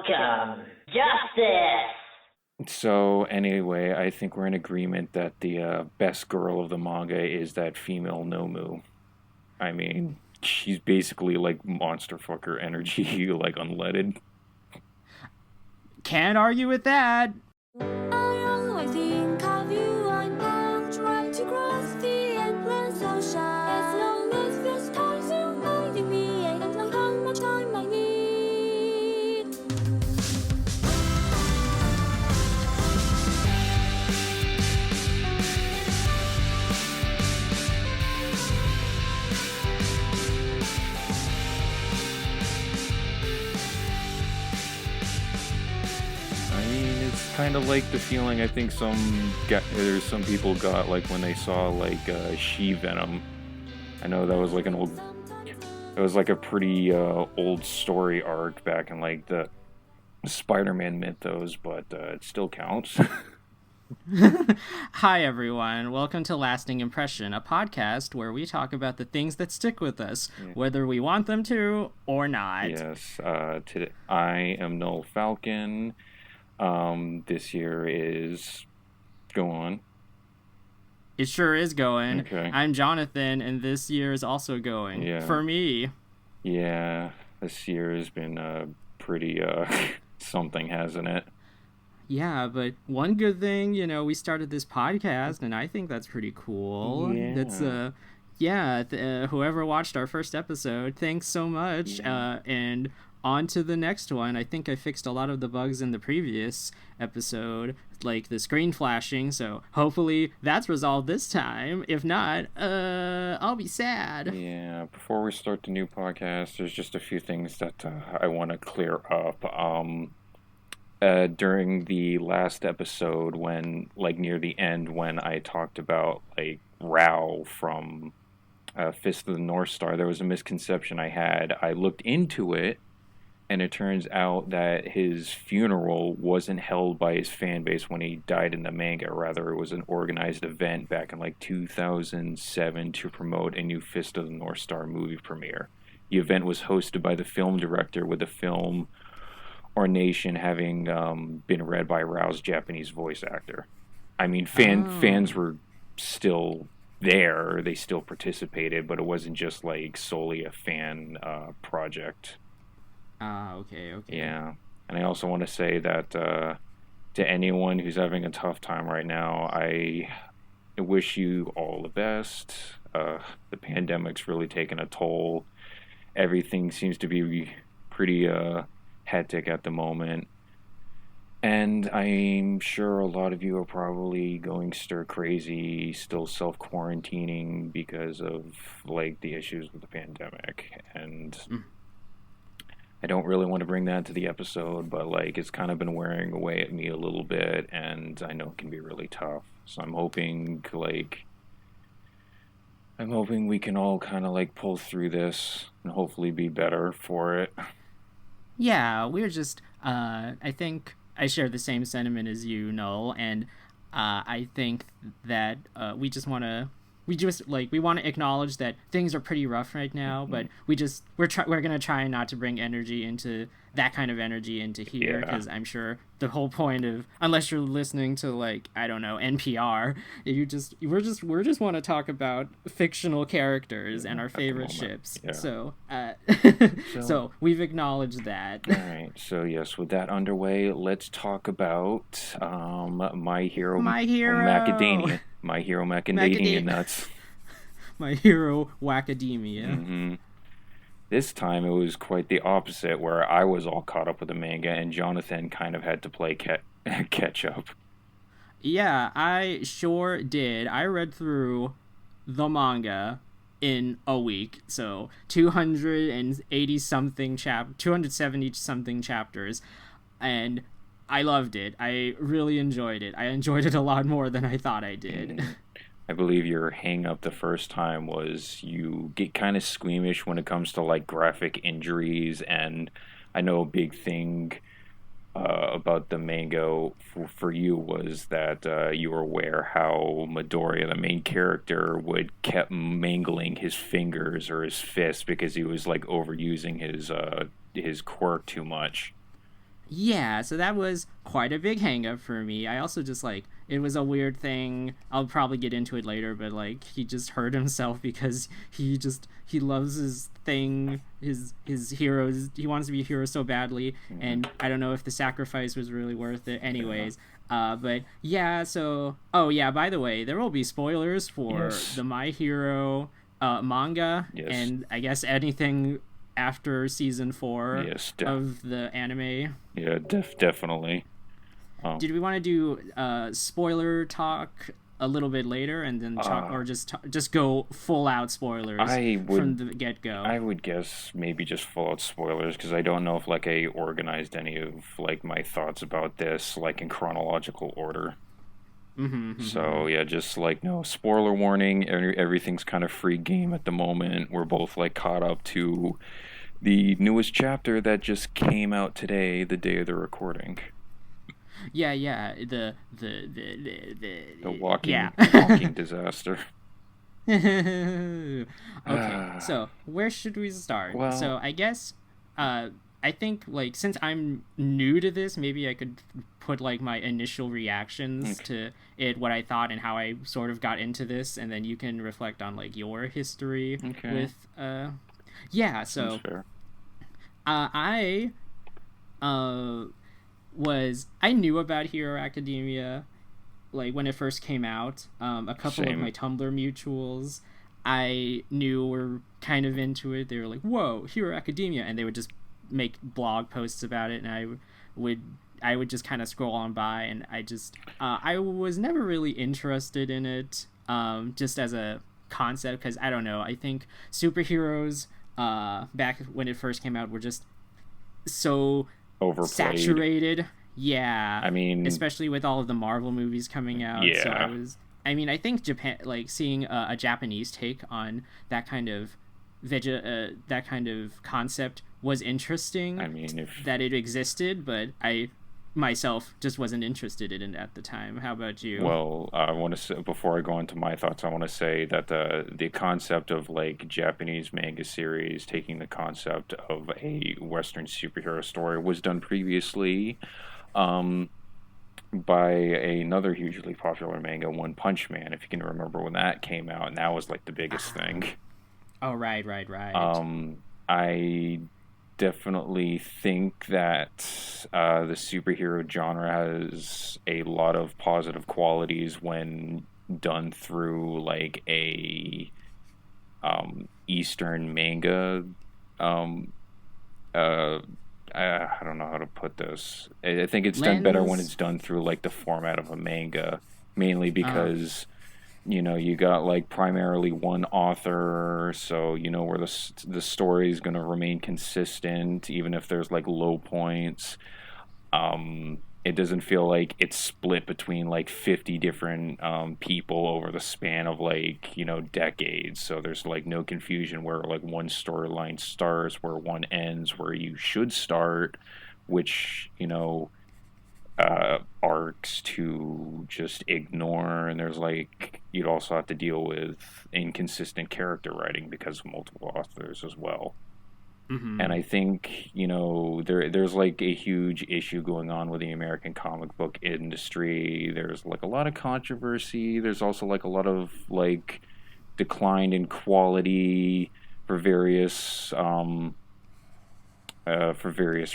Welcome, Justice! So anyway, I think we're in agreement that the best girl of the manga is that female Nomu. I mean, she's basically like monster fucker energy, like unleaded. Can't argue with that. I always think of you. I'm out trying to cross the endless ocean. As long as this time's reminding me, I don't know how much time I need. It's kind of like the feeling I think there's some people got like when they saw like She Venom. I know that was like a pretty old story arc back in like the Spider-Man mythos, but it still counts. Hi everyone, welcome to Lasting Impression, a podcast where we talk about the things that stick with us, whether we want them to or not. Yes, today I am Null Falcon. This year is go on. It sure is going. Okay. I'm Jonathan, and this year is also going. Yeah. For me. Yeah, this year has been pretty something, hasn't it? Yeah, but one good thing, we started this podcast, and I think that's pretty cool. Yeah. That's whoever watched our first episode, thanks so much. Yeah. And on to the next one. I think I fixed a lot of the bugs in the previous episode, like the screen flashing, so hopefully that's resolved this time. If not, I'll be sad. Yeah, before we start the new podcast, there's just a few things that I want to clear up. During the last episode, when, like, near the end, when I talked about, like, Rao from Fist of the North Star, there was a misconception I had. I looked into it, and it turns out that his funeral wasn't held by his fan base when he died in the manga. Rather, it was an organized event back in like 2007 to promote a new Fist of the North Star movie premiere. The event was hosted by the film director, with the film Ornation having been read by Rao's Japanese voice actor. I mean, fans were still there. They still participated, but it wasn't just like solely a fan project. Okay. Yeah, and I also want to say that to anyone who's having a tough time right now, I wish you all the best. The pandemic's really taken a toll. Everything seems to be pretty hectic at the moment, and I'm sure a lot of you are probably going stir crazy, still self-quarantining because of like the issues with the pandemic. And I don't really want to bring that to the episode, but like it's kind of been wearing away at me a little bit, and I know it can be really tough. So I'm hoping we can all kind of like pull through this and hopefully be better for it. Yeah, we're just I think I share the same sentiment as you, Null, and I think that we want to acknowledge that things are pretty rough right now, but we're gonna try not to bring energy into that kind of energy into here, because I'm sure the whole point of, unless you're listening to like, I don't know, NPR, we're just want to talk about fictional characters and our favorite ships. Yeah. So we've acknowledged that. All right. So yes, with that underway, let's talk about My Hero Macadamia. My Hero Macadamia Nuts. My Hero Wacademia. Mm-hmm. This time it was quite the opposite, where I was all caught up with the manga and Jonathan kind of had to play catch up. Yeah, I sure did. I read through the manga in a week, so 270 something chapters, and I loved it. I really enjoyed it. I enjoyed it a lot more than I thought I did. I believe your hang-up the first time was you get kind of squeamish when it comes to like graphic injuries, and I know a big thing about the manga for you was that you were aware how Midoriya, the main character, kept mangling his fingers or his fists because he was like overusing his quirk too much. Yeah, so that was quite a big hang up for me. I also just like it was a weird thing. I'll probably get into it later, but like he just hurt himself because he loves his thing, his heroes. He wants to be a hero so badly, and I don't know if the sacrifice was really worth it. Anyways, but yeah. So yeah. By the way, there will be spoilers for the My Hero manga, and I guess anything after season 4 of the anime. Yeah, definitely. Did we want to do spoiler talk a little bit later, and then talk, or just go full out spoilers from the get go? I would guess maybe just full out spoilers, because I don't know if like I organized any of like my thoughts about this like in chronological order. So yeah, just like no spoiler warning. Everything's kind of free game at the moment. We're both like caught up to the newest chapter that just came out today, the day of the recording. Yeah. The walking disaster. Okay, so where should we start? Well, so I guess I think like since I'm new to this, maybe I could put like my initial reactions to it, what I thought and how I sort of got into this, and then you can reflect on like your history with yeah. So I knew about Hero Academia like when it first came out. A couple of my Tumblr mutuals I knew were kind of into it. They were like, "Whoa, Hero Academia," and they would just make blog posts about it, and I would just kind of scroll on by, and I was never really interested in it, just as a concept, because I don't know, I think superheroes back when it first came out were just so overplayed, saturated. Yeah, I mean, especially with all of the Marvel movies coming out. Yeah. So I think Japan, like seeing a Japanese take on that kind of that kind of concept was interesting. I mean, that it existed, but I myself just wasn't interested in it at the time. How about you? Well, I want to say, before I go into my thoughts, I want to say that the concept of like Japanese manga series taking the concept of a Western superhero story was done previously by another hugely popular manga, One Punch Man, if you can remember when that came out, and that was like the biggest thing. Oh, right. I definitely think that the superhero genre has a lot of positive qualities when done through like a Eastern manga. I don't know how to put this. I think it's done better when it's done through like the format of a manga, mainly because you know, you got like primarily one author, so you know where the story is going to remain consistent, even if there's like low points. It doesn't feel like it's split between like 50 different people over the span of like, you know, decades. So there's like no confusion where like one storyline starts, where one ends, where you should start, which, you know, arcs to just ignore. And there's like, you'd also have to deal with inconsistent character writing because of multiple authors as well. And I think, you know, there's like a huge issue going on with the American comic book industry. There's like a lot of controversy. There's also like a lot of like decline in quality for various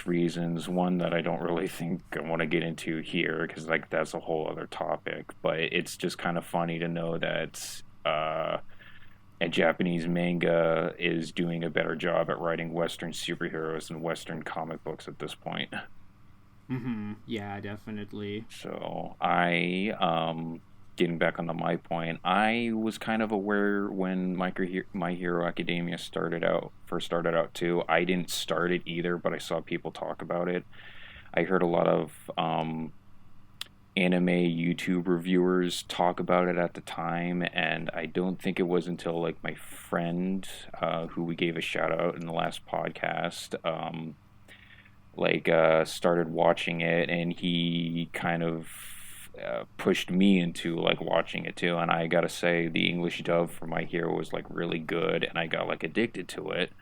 reasons. One that I don't really think I want to get into here, because like that's a whole other topic. But it's just kind of funny to know that a Japanese manga is doing a better job at writing Western superheroes than Western comic books at this point. Yeah, definitely. So getting back onto my point, I was kind of aware when My Hero Academia first started out too. I didn't start it either, but I saw people talk about it. I heard a lot of anime YouTube reviewers talk about it at the time, and I don't think it was until like my friend, who we gave a shout out in the last podcast, started watching it, and he kind of pushed me into like watching it too. And I gotta say, the English dub for My Hero was like really good, and I got like addicted to it.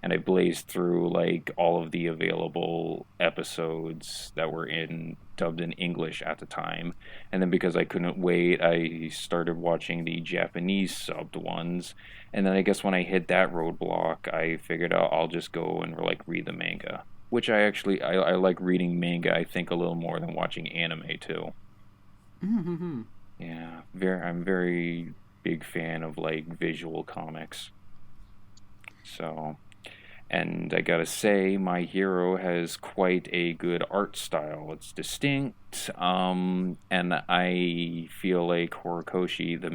and I blazed through like all of the available episodes that were dubbed in English at the time. And then because I couldn't wait, I started watching the Japanese subbed ones. And then I guess when I hit that roadblock, I figured out I'll just go and like read the manga, which I like reading manga, I think, a little more than watching anime too. Mm-hmm. Yeah, I'm very big fan of like visual comics. So, and I gotta say, My Hero has quite a good art style. It's distinct, and I feel like Horikoshi, the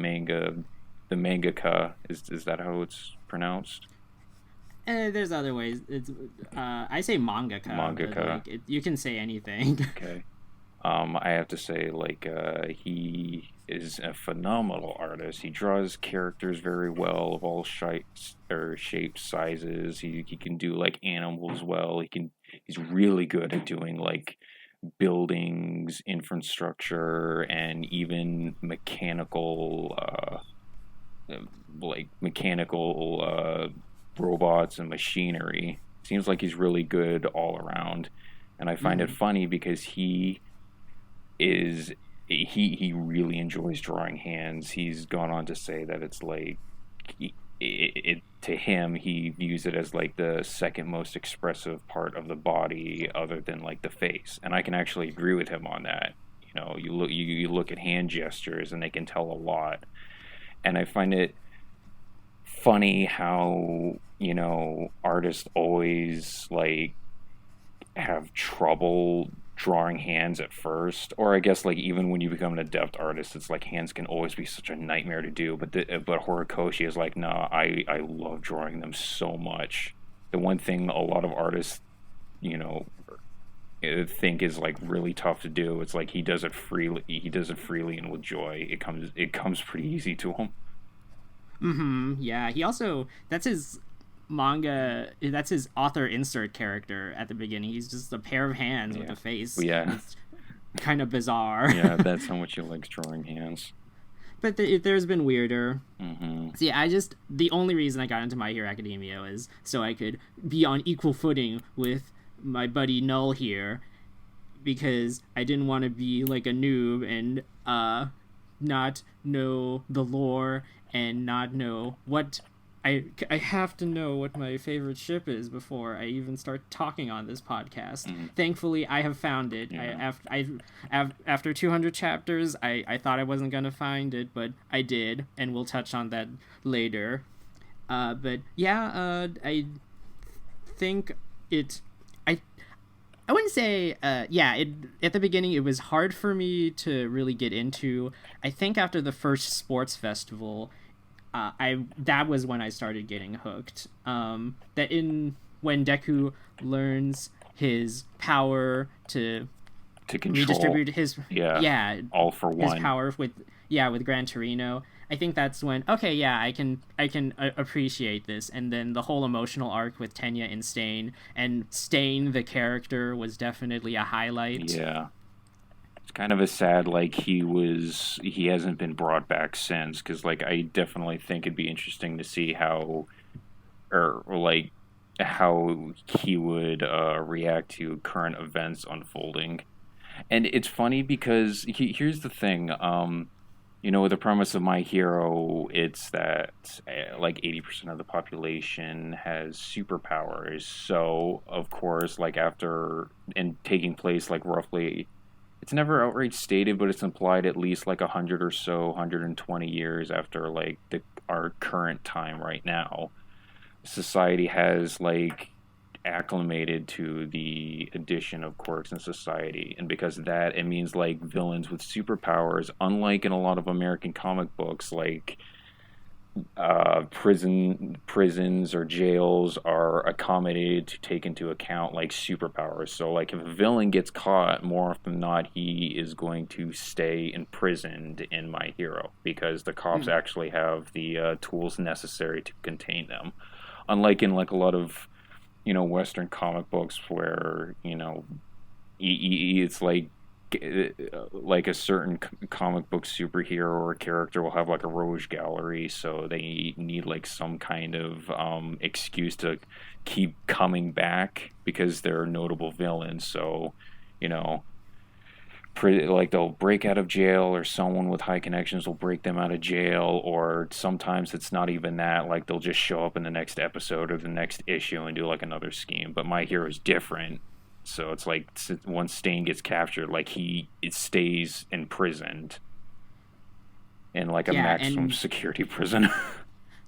mangaka, is that how it's pronounced? There's other ways. It's I say mangaka. Mangaka. But, like, you can say anything. Okay. I have to say, like, he is a phenomenal artist. He draws characters very well of all shapes, sizes. He can do like animals well. He's really good at doing like buildings, infrastructure, and even mechanical robots and machinery. Seems like he's really good all around, and I find it funny because he really enjoys drawing hands. He's gone on to say that it's like to him, he views it as like the second most expressive part of the body other than like the face, and I can actually agree with him on that. You know, you look at hand gestures and they can tell a lot, and I find it funny how, you know, artists always like have trouble drawing hands at first, or I guess like even when you become an adept artist, it's like hands can always be such a nightmare to do. But Horikoshi is like, nah, I love drawing them so much. The one thing a lot of artists, you know, think is like really tough to do, it's like he does it freely. He does it freely and with joy. It comes pretty easy to him. Mm-hmm. Yeah. He also, that's his author insert character at the beginning. He's just a pair of hands with a face. Yeah. It's kind of bizarre. Yeah, that's how much he likes drawing hands. But there's been weirder. Mm-hmm. See, the only reason I got into My Hero Academia is so I could be on equal footing with my buddy Null here, because I didn't want to be like a noob and not know the lore and not know what I have to know what my favorite ship is before I even start talking on this podcast. Mm-hmm. Thankfully, I have found it. Yeah. After 200 chapters, I thought I wasn't going to find it, but I did, and we'll touch on that later. But yeah, I think I wouldn't say, at the beginning it was hard for me to really get into. I think after the first sports festival, that was when I started getting hooked. When Deku learns his power to control, redistribute his all for one, his power with Gran Torino. I think that's when I can appreciate this. And then the whole emotional arc with Tenya and Stain the character was definitely a highlight. Yeah. It's kind of a sad, like, he hasn't been brought back since, because, like, I definitely think it'd be interesting to see how he would react to current events unfolding. And it's funny because here's the thing, you know, the premise of My Hero, it's that like 80% of the population has superpowers. So, of course, like taking place like roughly, it's never outright stated, but it's implied at least like 120 years after like our current time right now, society has like acclimated to the addition of quirks in society, and because of that, it means like villains with superpowers, unlike in a lot of American comic books, like prisons or jails are accommodated to take into account like superpowers. So like if a villain gets caught, more often than not he is going to stay imprisoned in My Hero, because the cops actually have the tools necessary to contain them, unlike in like a lot of, you know, Western comic books where, you know, it's like like a certain comic book superhero or character will have like a rogues gallery, so they need like some kind of excuse to keep coming back because they're notable villains. So, you know, like they'll break out of jail, or someone with high connections will break them out of jail, or sometimes it's not even that, like they'll just show up in the next episode or the next issue and do like another scheme. But My Hero is different, so it's like once Stain gets captured, like it stays imprisoned in like a maximum security prison.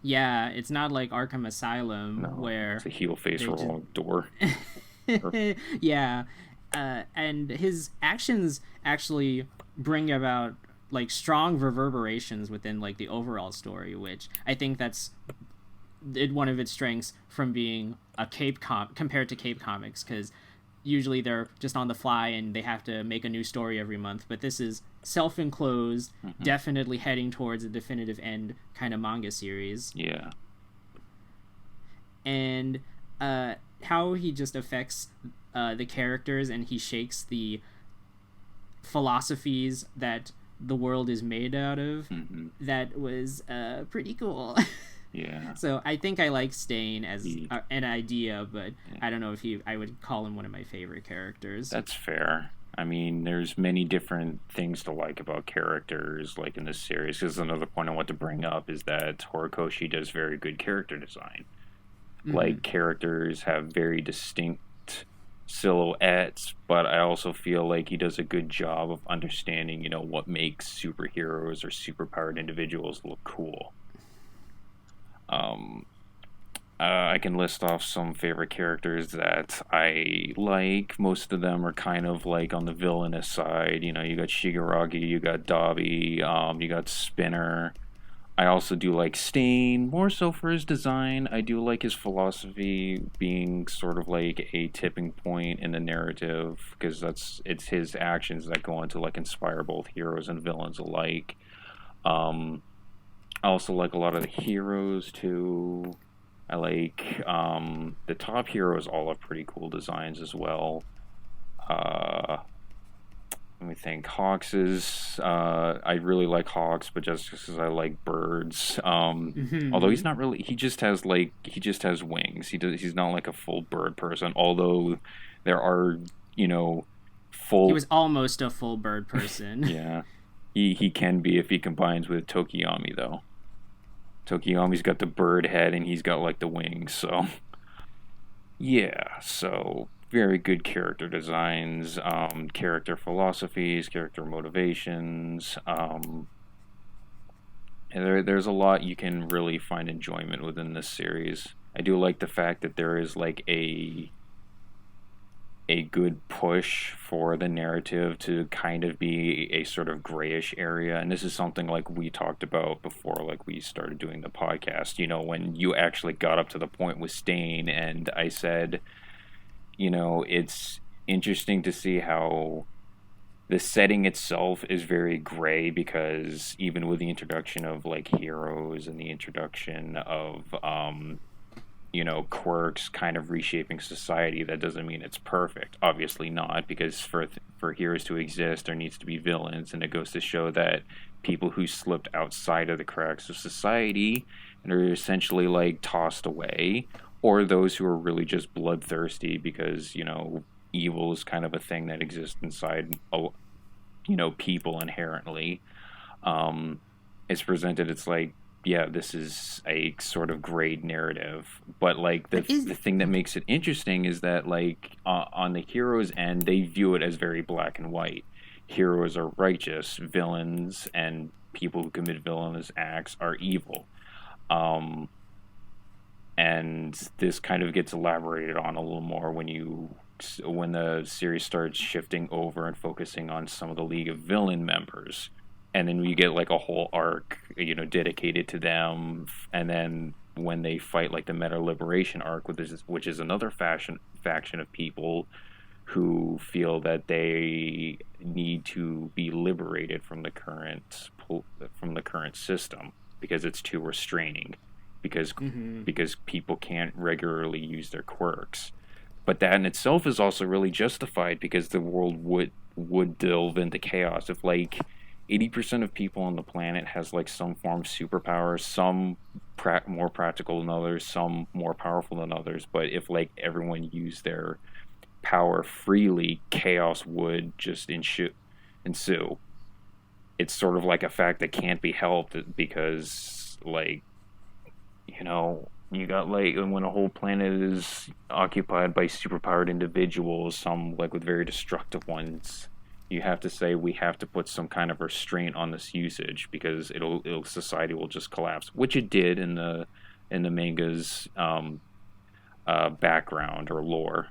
Yeah, it's not like Arkham Asylum where it's a heel face revolving door. Yeah. And his actions actually bring about like strong reverberations within like the overall story, which I think that's one of its strengths from being a compared to Cape Comics, because usually they're just on the fly and they have to make a new story every month, but this is self-enclosed, definitely heading towards a definitive end kind of manga series. Yeah. And how he just affects the characters, and he shakes the philosophies that the world is made out of. That was pretty cool. Yeah. So I think I like Stain as an idea, but I don't know if I would call him one of my favorite characters. That's fair. I mean, there's many different things to like about characters, like in this series. Because another point I want to bring up is that Horikoshi does very good character design. Like, characters have very distinct silhouettes, but I also feel like he does a good job of understanding, you know, what makes superheroes or superpowered individuals look cool. I can list off some favorite characters that I like. Most of them are kind of like on the villainous side. You know, you got Shigaraki, you got Dabi, you got Spinner. I also do like Stain, more so for his design. I do like his philosophy being sort of like a tipping point in the narrative, because it's his actions that go on to like inspire both heroes and villains alike. I also like a lot of the heroes too. I like the top heroes all have pretty cool designs as well. Let me think. Hawks is I really like Hawks, but just because I like birds. Although he's not really. He just has wings. He's not like a full bird person. Although there are, you know, full. He was almost a full bird person. Yeah, he can be if he combines with Tokiyami though. Tokiyami's got the bird head and he's got like the wings. So yeah, so. Very good character designs, character philosophies, character motivations. And there's a lot you can really find enjoyment within this series. I do like the fact that there is like a good push for the narrative to kind of be a sort of grayish area, and this is something like we talked about before, like we started doing the podcast, you know, when you actually got up to the point with Stain, and I said, you know, it's interesting to see how the setting itself is very gray, because even with the introduction of like heroes and the introduction of you know, quirks kind of reshaping society, that doesn't mean it's perfect. Obviously not, because for heroes to exist there needs to be villains, and it goes to show that people who slipped outside of the cracks of society and are essentially like tossed away, or those who are really just bloodthirsty because, you know, evil is kind of a thing that exists inside, you know, people inherently. It's presented, it's like, yeah, this is a sort of grade narrative, but like the thing that makes it interesting is that like on the heroes' end, they view it as very black and white. Heroes are righteous, villains and people who commit villainous acts are evil. And this kind of gets elaborated on a little more when the series starts shifting over and focusing on some of the League of Villain members. And then we get like a whole arc, you know, dedicated to them. And then when they fight like the Meta Liberation arc, which is another faction of people who feel that they need to be liberated from the current system because it's too restraining, because people can't regularly use their quirks. But that in itself is also really justified, because the world would delve into chaos. If like 80% of people on the planet has like some form of superpower, some more practical than others, some more powerful than others, but if like everyone used their power freely, chaos would just ensue. It's sort of like a fact that can't be helped because, like, you know, you got like when a whole planet is occupied by superpowered individuals, some like with very destructive ones, you have to say we have to put some kind of restraint on this usage because society will just collapse, which it did in the manga's background or lore.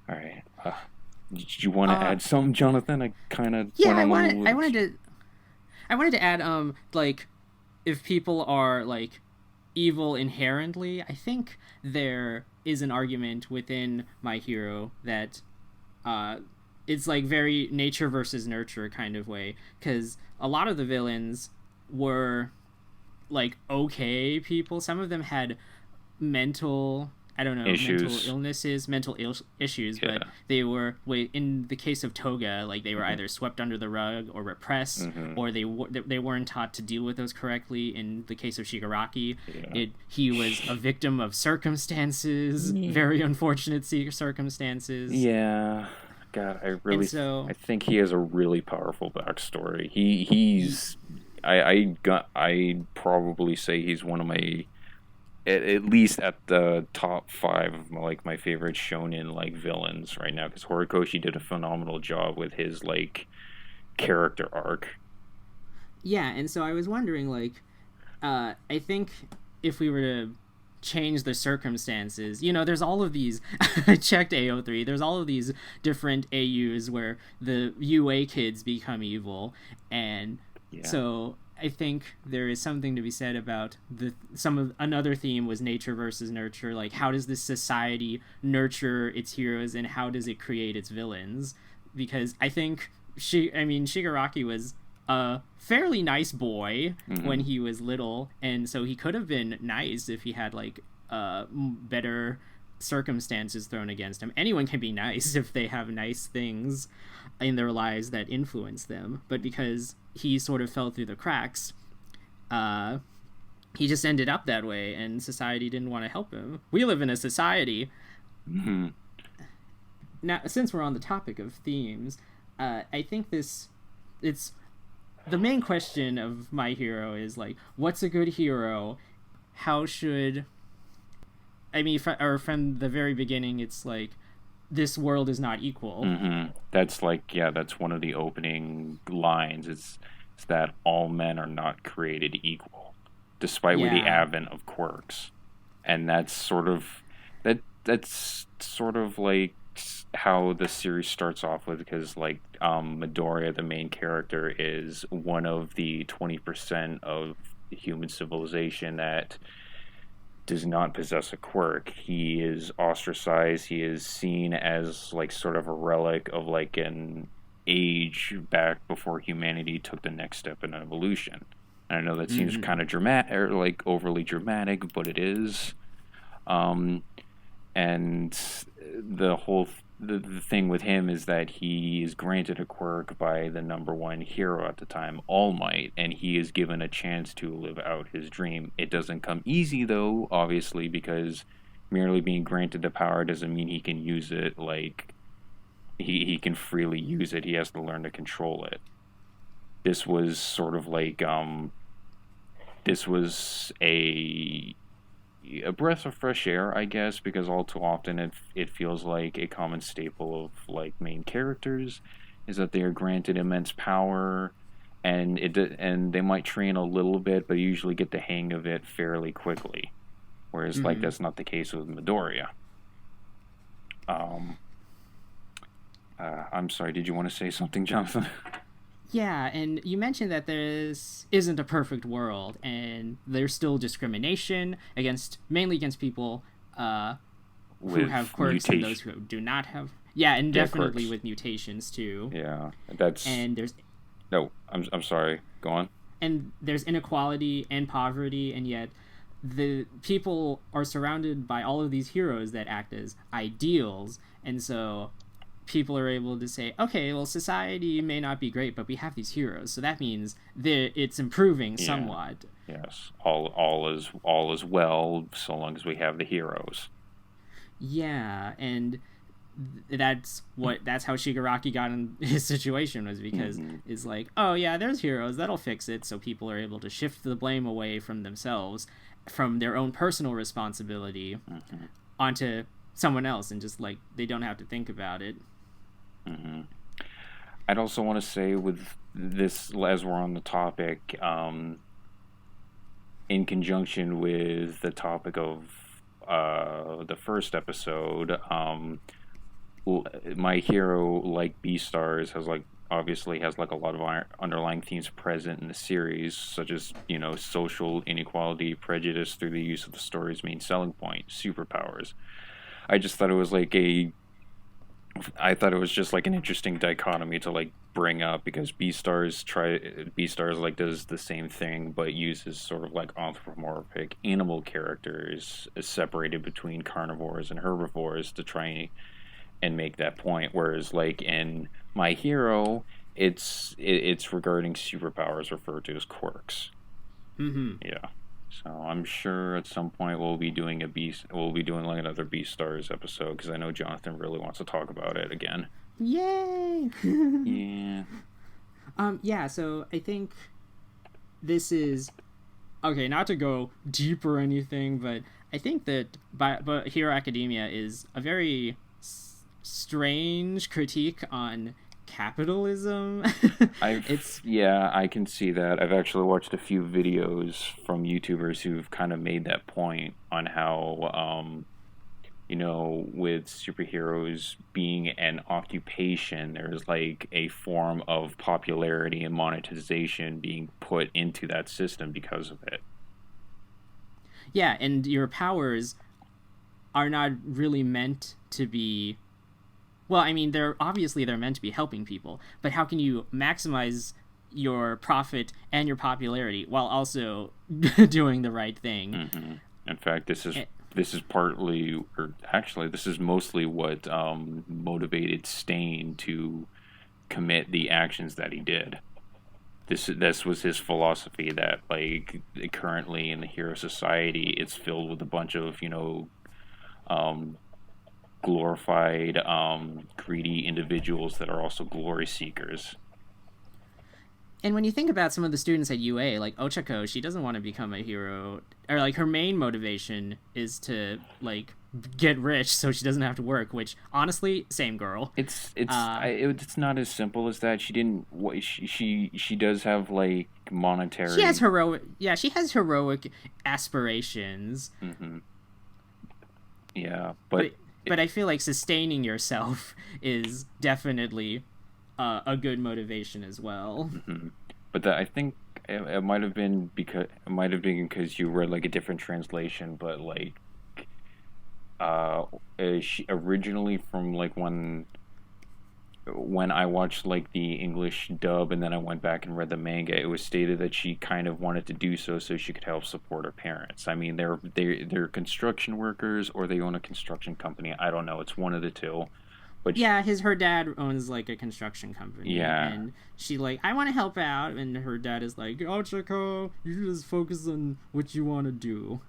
All right. Did you want to add something, Jonathan? I kind of I wanted to add like if people are like evil inherently, I think there is an argument within My Hero that it's like very nature versus nurture kind of way, because a lot of the villains were like okay people. Some of them had mental issues. Mental illnesses, issues, Yeah. but they were, in the case of Toga, like they were either swept under the rug or repressed, or they weren't taught to deal with those correctly. In the case of Shigaraki, he was a victim of circumstances, very unfortunate circumstances. Yeah. God, I think he has a really powerful backstory. I'd probably say he's one of my, at least at the top 5 of my favorite shonen like villains right now, because Horikoshi did a phenomenal job with his like character arc. Yeah, and so I was wondering, like, I think if we were to change the circumstances, there's all of these, I checked AO3, there's all of these different AUs where the UA kids become evil, and so I think there is something to be said about another theme was nature versus nurture. Like, how does this society nurture its heroes and how does it create its villains? Because I think Shigaraki was a fairly nice boy when he was little, and so he could have been nice if he had like better circumstances thrown against him. Anyone can be nice if they have nice things in their lives that influence them, but because he sort of fell through the cracks, he just ended up that way, and society didn't want to help him. We live in a society. Now, since we're on the topic of themes, I think it's the main question of My Hero is like, what's a good hero? How should from the very beginning, it's like, this world is not equal. That's that's one of the opening lines. It's that all men are not created equal, despite with the advent of quirks, and that's sort of like how the series starts off with, because like Midoriya, the main character, is one of the 20% of human civilization that does not possess a quirk. He is ostracized. He is seen as like sort of a relic of like an age back before humanity took the next step in evolution. And I know that seems kind of dramatic, or like overly dramatic, but it is. And the thing with him is that he is granted a quirk by the number one hero at the time, All Might, and he is given a chance to live out his dream. It doesn't come easy, though, obviously, because merely being granted the power doesn't mean he can use it. Like, he can freely use it. He has to learn to control it. This was sort of like, this was a breath of fresh air, I guess, because all too often it feels like a common staple of like main characters is that they are granted immense power, and they might train a little bit, but usually get the hang of it fairly quickly. Whereas like that's not the case with Midoriya. I'm sorry, did you want to say something, Jonathan? Yeah, and you mentioned that this isn't a perfect world, and there's still discrimination mainly against people who have quirks and those who do not have. Yeah, and definitely quirks. With mutations too. Yeah, I'm sorry. Go on. And there's inequality and poverty, and yet the people are surrounded by all of these heroes that act as ideals, and so people are able to say, okay, well, society may not be great, but we have these heroes, so that means that it's improving somewhat. Yes, all is well so long as we have the heroes. Yeah, and that's how Shigaraki got in his situation, was because it's like, oh yeah, there's heroes, that'll fix it, so people are able to shift the blame away from themselves, from their own personal responsibility onto someone else, and just like they don't have to think about it. I'd also want to say with this, as we're on the topic, in conjunction with the topic of the first episode, My Hero, like Beastars, has like obviously has like a lot of underlying themes present in the series, such as, you know, social inequality, prejudice through the use of the story's main selling point, superpowers. I just thought it was like I thought it was just like an interesting dichotomy to like bring up, because Beastars like does the same thing but uses sort of like anthropomorphic animal characters separated between carnivores and herbivores to try and make that point, whereas like in My Hero, it's regarding superpowers referred to as quirks. Yeah. So I'm sure at some point we'll be doing like another Beastars episode, because I know Jonathan really wants to talk about it again. Yay! Yeah. Yeah, so I think this is okay, not to go deep or anything, but I think that but Hero Academia is a very strange critique on capitalism. I can see that. I've actually watched a few videos from YouTubers who've kind of made that point on how you know, with superheroes being an occupation, there's like a form of popularity and monetization being put into that system because of it. Yeah, and your powers are not really meant to be, well, I mean, they're meant to be helping people, but how can you maximize your profit and your popularity while also doing the right thing? In fact, this is partly, or actually, this is mostly what motivated Stain to commit the actions that he did. This was his philosophy, that like currently in the hero society, it's filled with a bunch of, you know, glorified, greedy individuals that are also glory seekers. And when you think about some of the students at UA, like Ochako, she doesn't want to become a hero, or like her main motivation is to like get rich so she doesn't have to work. Which honestly, same girl. It's not as simple as that. She didn't. She does have like monetary. She has heroic. Yeah, she has heroic aspirations. Yeah, but I feel like sustaining yourself is definitely a good motivation as well. But I think it might have been because you read like a different translation, but like she originally, from like when I watched like the English dub and then I went back and read the manga, it was stated that she kind of wanted to do so she could help support her parents. I mean, they're construction workers, or they own a construction company. I don't know. It's one of the two. But yeah, her dad owns like a construction company. Yeah. And she like, I want to help out, and her dad is like, oh, Chico, you just focus on what you want to do.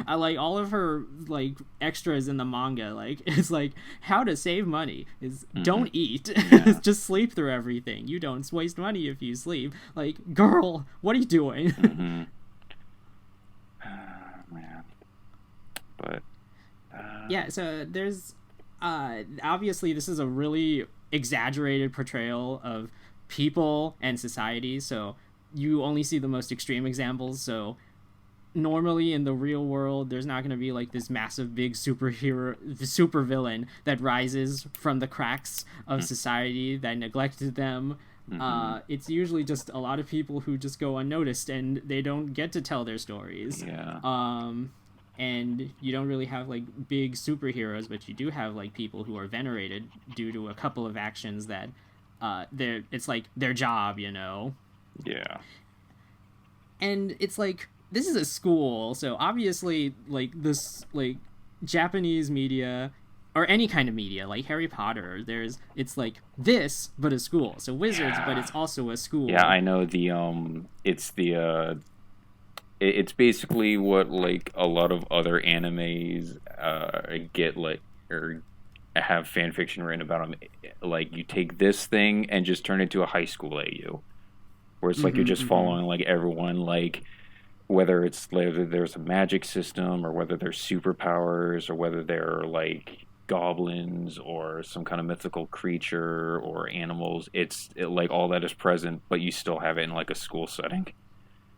I like all of her like extras in the manga. Like, it's like how to save money is don't eat, just sleep through everything. You don't waste money if you sleep. Like, girl, what are you doing? Man, but yeah. So there's obviously this is a really exaggerated portrayal of people and society. So you only see the most extreme examples. So normally in the real world, there's not going to be like this massive big super villain that rises from the cracks of society that neglected them. It's usually just a lot of people who just go unnoticed, and they don't get to tell their stories. And you don't really have like big superheroes, but you do have like people who are venerated due to a couple of actions that it's like their job, you know. And it's like, this is a school, so obviously like this like Japanese media or any kind of media like Harry Potter, it's like this but a school, so wizards, but it's also a school. Yeah, I know it's basically what like a lot of other animes get like or have fan fiction written about them. Like you take this thing and just turn it into a high school AU, where it's like you're just following like everyone, like whether there's a magic system or whether there's superpowers or whether they're like goblins or some kind of mythical creature or animals. Like all that is present, but you still have it in like a school setting.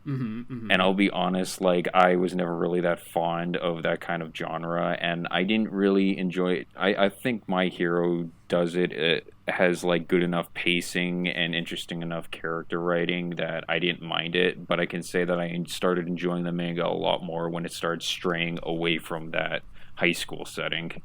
And I'll be honest, like I was never really that fond of that kind of genre, and I didn't really enjoy it. I think My Hero does it. It has like good enough pacing and interesting enough character writing that I didn't mind it, but I can say that I started enjoying the manga a lot more when it started straying away from that high school setting.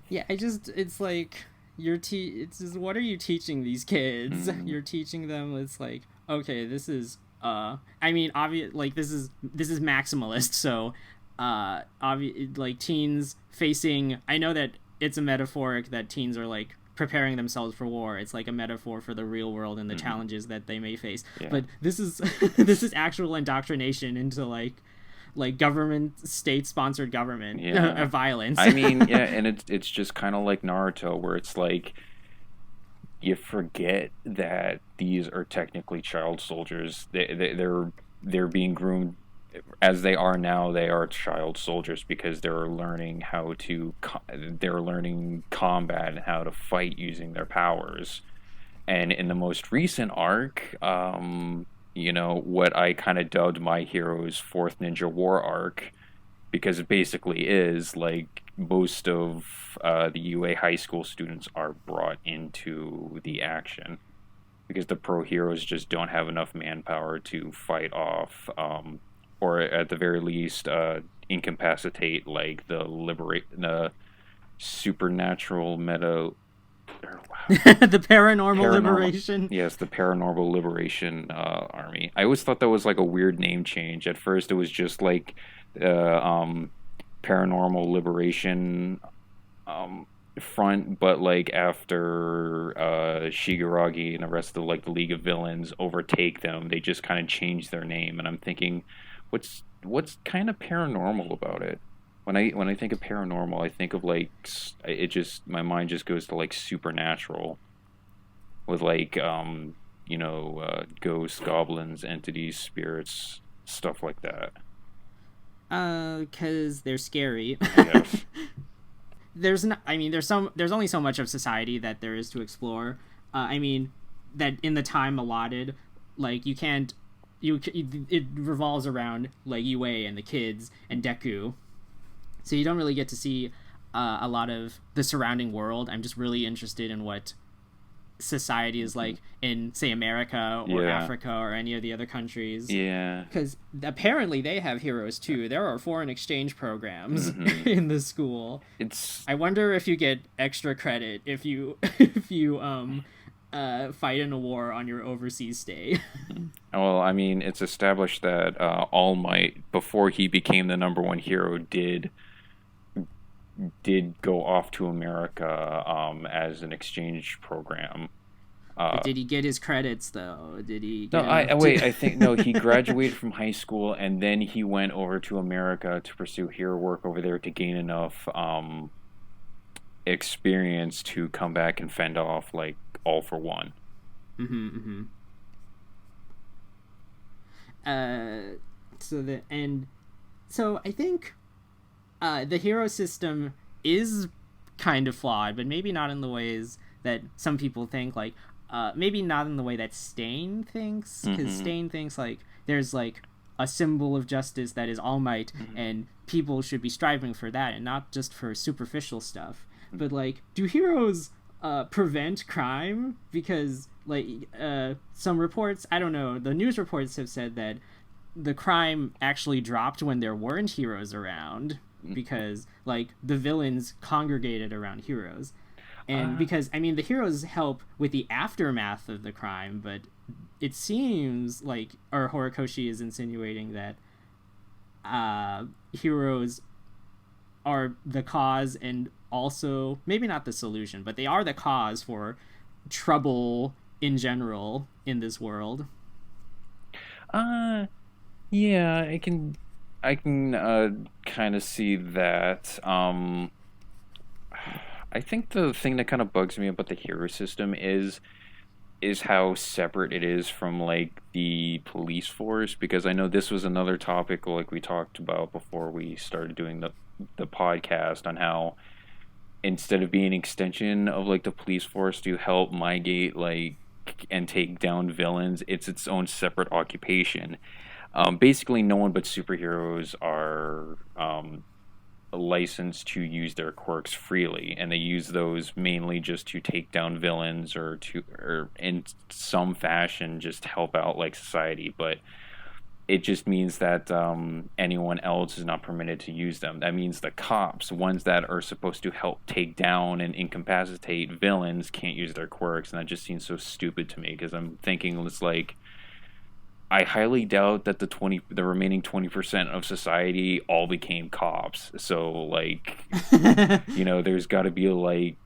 Yeah, it's like it's just, what are you teaching these kids? You're teaching them, it's like, okay, this is I mean, obvious, like this is maximalist, so like teens facing, I know that it's a metaphoric that teens are like preparing themselves for war. It's like a metaphor for the real world and the challenges that they may face. Yeah. But this is this is actual indoctrination into like government, state-sponsored government violence. I mean, yeah, and it's just kind of like Naruto, where it's like you forget that these are technically child soldiers. They're being groomed as they are now. They are child soldiers because they're learning they're learning combat and how to fight using their powers. And in the most recent arc, what I kind of dubbed My Hero's Fourth Ninja War arc, because it basically is like most of the UA high school students are brought into the action because the pro heroes just don't have enough manpower to fight off, or at the very least, incapacitate like the supernatural meta. The paranormal liberation. Yes, the paranormal liberation army. I always thought that was like a weird name change. At first, it was just like paranormal liberation front, but like after Shigaraki and the rest of like the League of Villains overtake them, they just kind of changed their name. And I'm thinking, what's kind of paranormal about it? When I think of paranormal, I think of like my mind just goes to like supernatural, with like ghosts, goblins, entities, spirits, stuff like that. 'Cause they're scary. Yes. There's only so much of society that there is to explore. I mean, that in the time allotted, like it revolves around like UA and the kids and Deku. So you don't really get to see a lot of the surrounding world. I'm just really interested in what society is like in, say, America or Africa or any of the other countries. Yeah. Because apparently they have heroes too. There are foreign exchange programs in the school. I wonder if you get extra credit if you fight in a war on your overseas stay. Well, I mean, it's established that All Might, before he became the number one hero, did go off to America as an exchange program. Did he get his credits though? Did he? No, I think no. He graduated from high school and then he went over to America to pursue hero work over there to gain enough experience to come back and fend off like All for One. So I think the hero system is kind of flawed, but maybe not in the ways that some people think. Like, maybe not in the way that Stain thinks, because Stain thinks like there's like a symbol of justice that is All Might, and people should be striving for that and not just for superficial stuff. But like, do heroes prevent crime? Because like some reports, I don't know, the news reports have said that the crime actually dropped when there weren't heroes around, because like the villains congregated around heroes. And because, I mean, the heroes help with the aftermath of the crime, but it seems like, or Horikoshi is insinuating that heroes are the cause, and also maybe not the solution, but they are the cause for trouble in general in this world. Yeah, I can kind of see that. I think the thing that kind of bugs me about the hero system is how separate it is from like the police force, because I know this was another topic like we talked about before we started doing the podcast, on how instead of being an extension of like the police force to help mitigate like and take down villains, it's its own separate occupation. Basically, no one but superheroes are licensed to use their quirks freely, and they use those mainly just to take down villains, or in some fashion just help out like society. But it just means that anyone else is not permitted to use them. That means the cops, ones that are supposed to help take down and incapacitate villains, can't use their quirks, and that just seems so stupid to me, because I'm thinking it's like, I highly doubt that the remaining 20% of society all became cops. So like, there's got to be like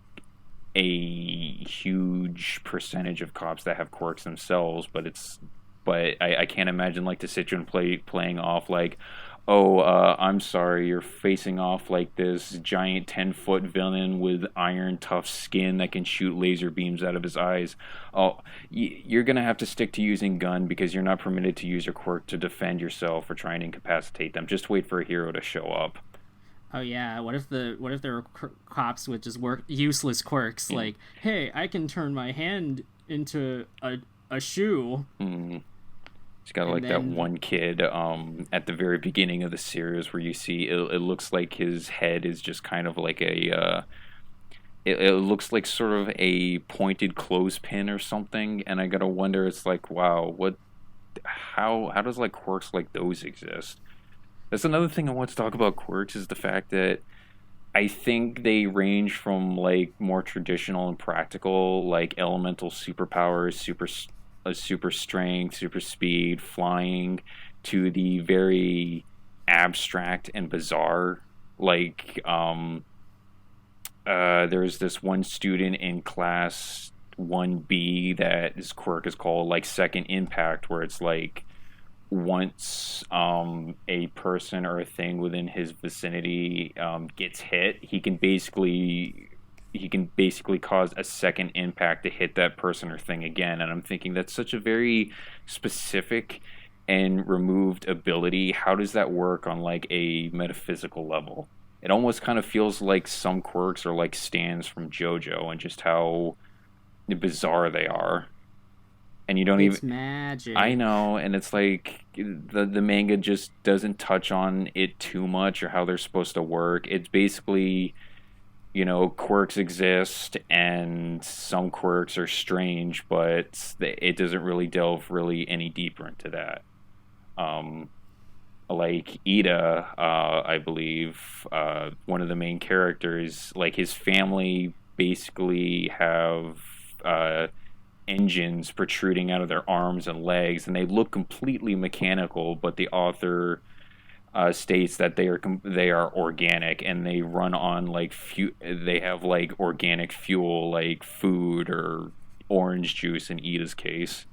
a huge percentage of cops that have quirks themselves, but I can't imagine like the situation playing off like, oh, I'm sorry, you're facing off like this giant 10-foot villain with iron tough skin that can shoot laser beams out of his eyes. Oh, you're gonna have to stick to using gun because you're not permitted to use your quirk to defend yourself or try and incapacitate them. Just wait for a hero to show up. Oh yeah, what if there were cops with just useless quirks, like, hey, I can turn my hand into a shoe. Mm. It's got like that one kid at the very beginning of the series where you see it looks like his head is just kind of like it looks like sort of a pointed clothespin or something, and I gotta wonder, it's like, wow, how does like quirks like those exist? That's another thing I want to talk about quirks, is the fact that I think they range from like more traditional and practical, like elemental superpowers, super strength, super speed, flying, to the very abstract and bizarre. Like, there's this one student in class 1B that his quirk is called like Second Impact, where it's like, once a person or a thing within his vicinity gets hit, he can basically cause a second impact to hit that person or thing again. And I'm thinking, that's such a very specific and removed ability. How does that work on like a metaphysical level? It almost kind of feels like some quirks are like stands from JoJo, and just how bizarre they are. And you don't It's even magic. I know, and it's like the manga just doesn't touch on it too much, or how they're supposed to work. It's basically, quirks exist, and some quirks are strange, but it doesn't really delve really any deeper into that. Like Ida, I believe, one of the main characters, like his family basically have engines protruding out of their arms and legs, and they look completely mechanical, but the author states that they are organic, and they run on like they have like organic fuel, like food or orange juice in Ida's case.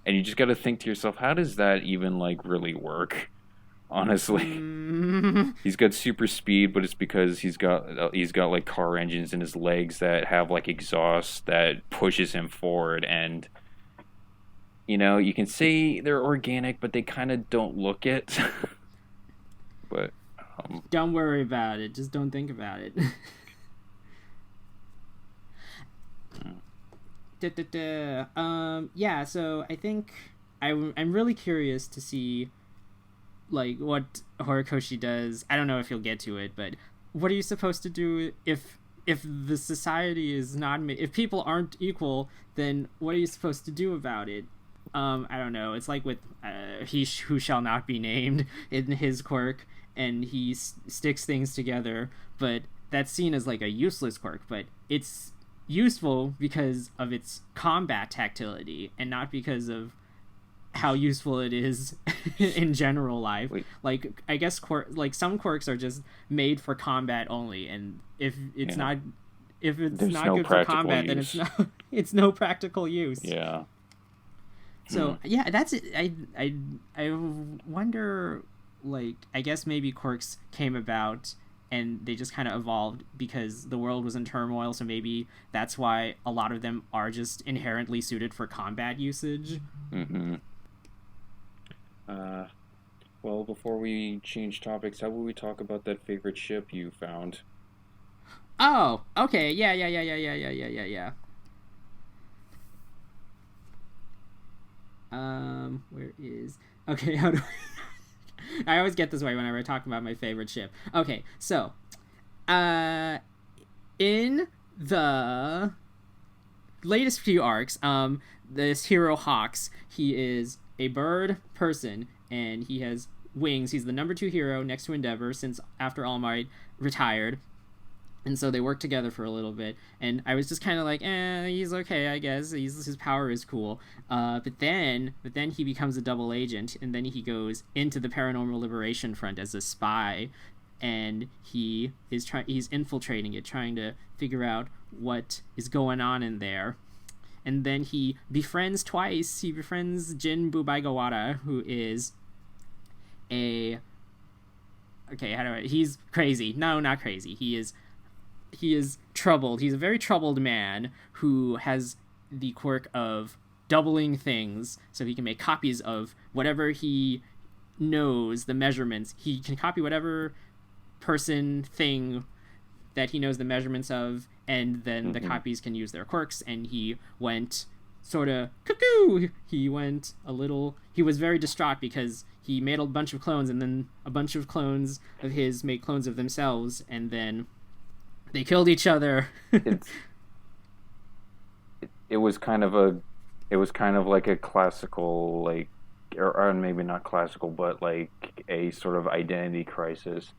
And you just got to think to yourself, how does that even like really work? Honestly, he's got super speed, but it's because he's got like car engines in his legs that have like exhaust that pushes him forward. And you can say they're organic, but they kind of don't look it. But don't worry about it. Just don't think about it. Yeah. So I think I'm really curious to see like what Horikoshi does. I don't know if you'll get to it, but what are you supposed to do if the society is not, if people aren't equal, then what are you supposed to do about it? I don't know. It's like with he who shall not be named in his quirk, and he sticks things together, but that's seen as like a useless quirk, but it's useful because of its combat tactility, and not because of how useful it is in general life. Wait. Like, I guess like some quirks are just made for combat only, and if it's Yeah. not There's not no good for practical combat, then use. it's no practical use. Yeah. So yeah, that's it. I wonder, like, I guess maybe quirks came about and they just kind of evolved because the world was in turmoil, so maybe that's why a lot of them are just inherently suited for combat usage. Mm-hmm. Well, before we change topics, how about we talk about that favorite ship you found? Oh, okay. Yeah. Where is... Okay, how do I always get this way whenever I talk about my favorite ship. Okay, so, in the latest few arcs, this hero Hawks, he is a bird person, and he has wings. He's the number 2 hero next to Endeavor since after All Might retired. And so they work together for a little bit, and I was just kind of like, he's okay, I guess. His power is cool. But then he becomes a double agent, and then he goes into the Paranormal Liberation Front as a spy, and he's infiltrating it, trying to figure out what is going on in there. And then he befriends twice. He befriends Jin Bubaigawara, who is he's crazy. No, not crazy. He is troubled. He's a very troubled man who has the quirk of doubling things, so he can make copies of whatever he knows the measurements. He can copy whatever person, thing that he knows the measurements of, and then the copies can use their quirks. And he went sort of cuckoo. He was very distraught because he made a bunch of clones, and then a bunch of clones of his made clones of themselves, and then they killed each other. It was kind of like a classical, like, or maybe not classical, but like a sort of identity crisis.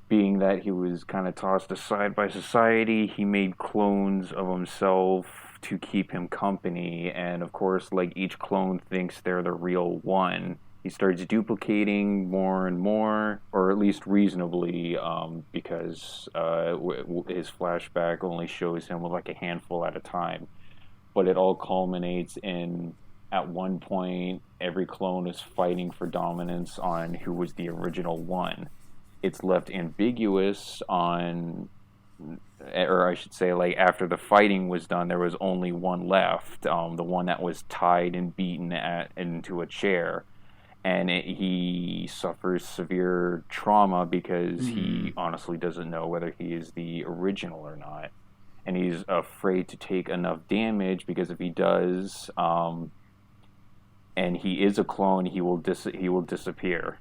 Being that he was kind of tossed aside by society, he made clones of himself to keep him company, and of course, like, each clone thinks they're the real one. He starts duplicating more and more, or at least reasonably, because his flashback only shows him with like a handful at a time. But it all culminates in, at one point, every clone is fighting for dominance on who was the original one. It's left ambiguous on, or I should say, like, after the fighting was done, there was only one left, the one that was tied and beaten into a chair. And he suffers severe trauma because he honestly doesn't know whether he is the original or not. And he's afraid to take enough damage, because if he does, and he is a clone, he will disappear.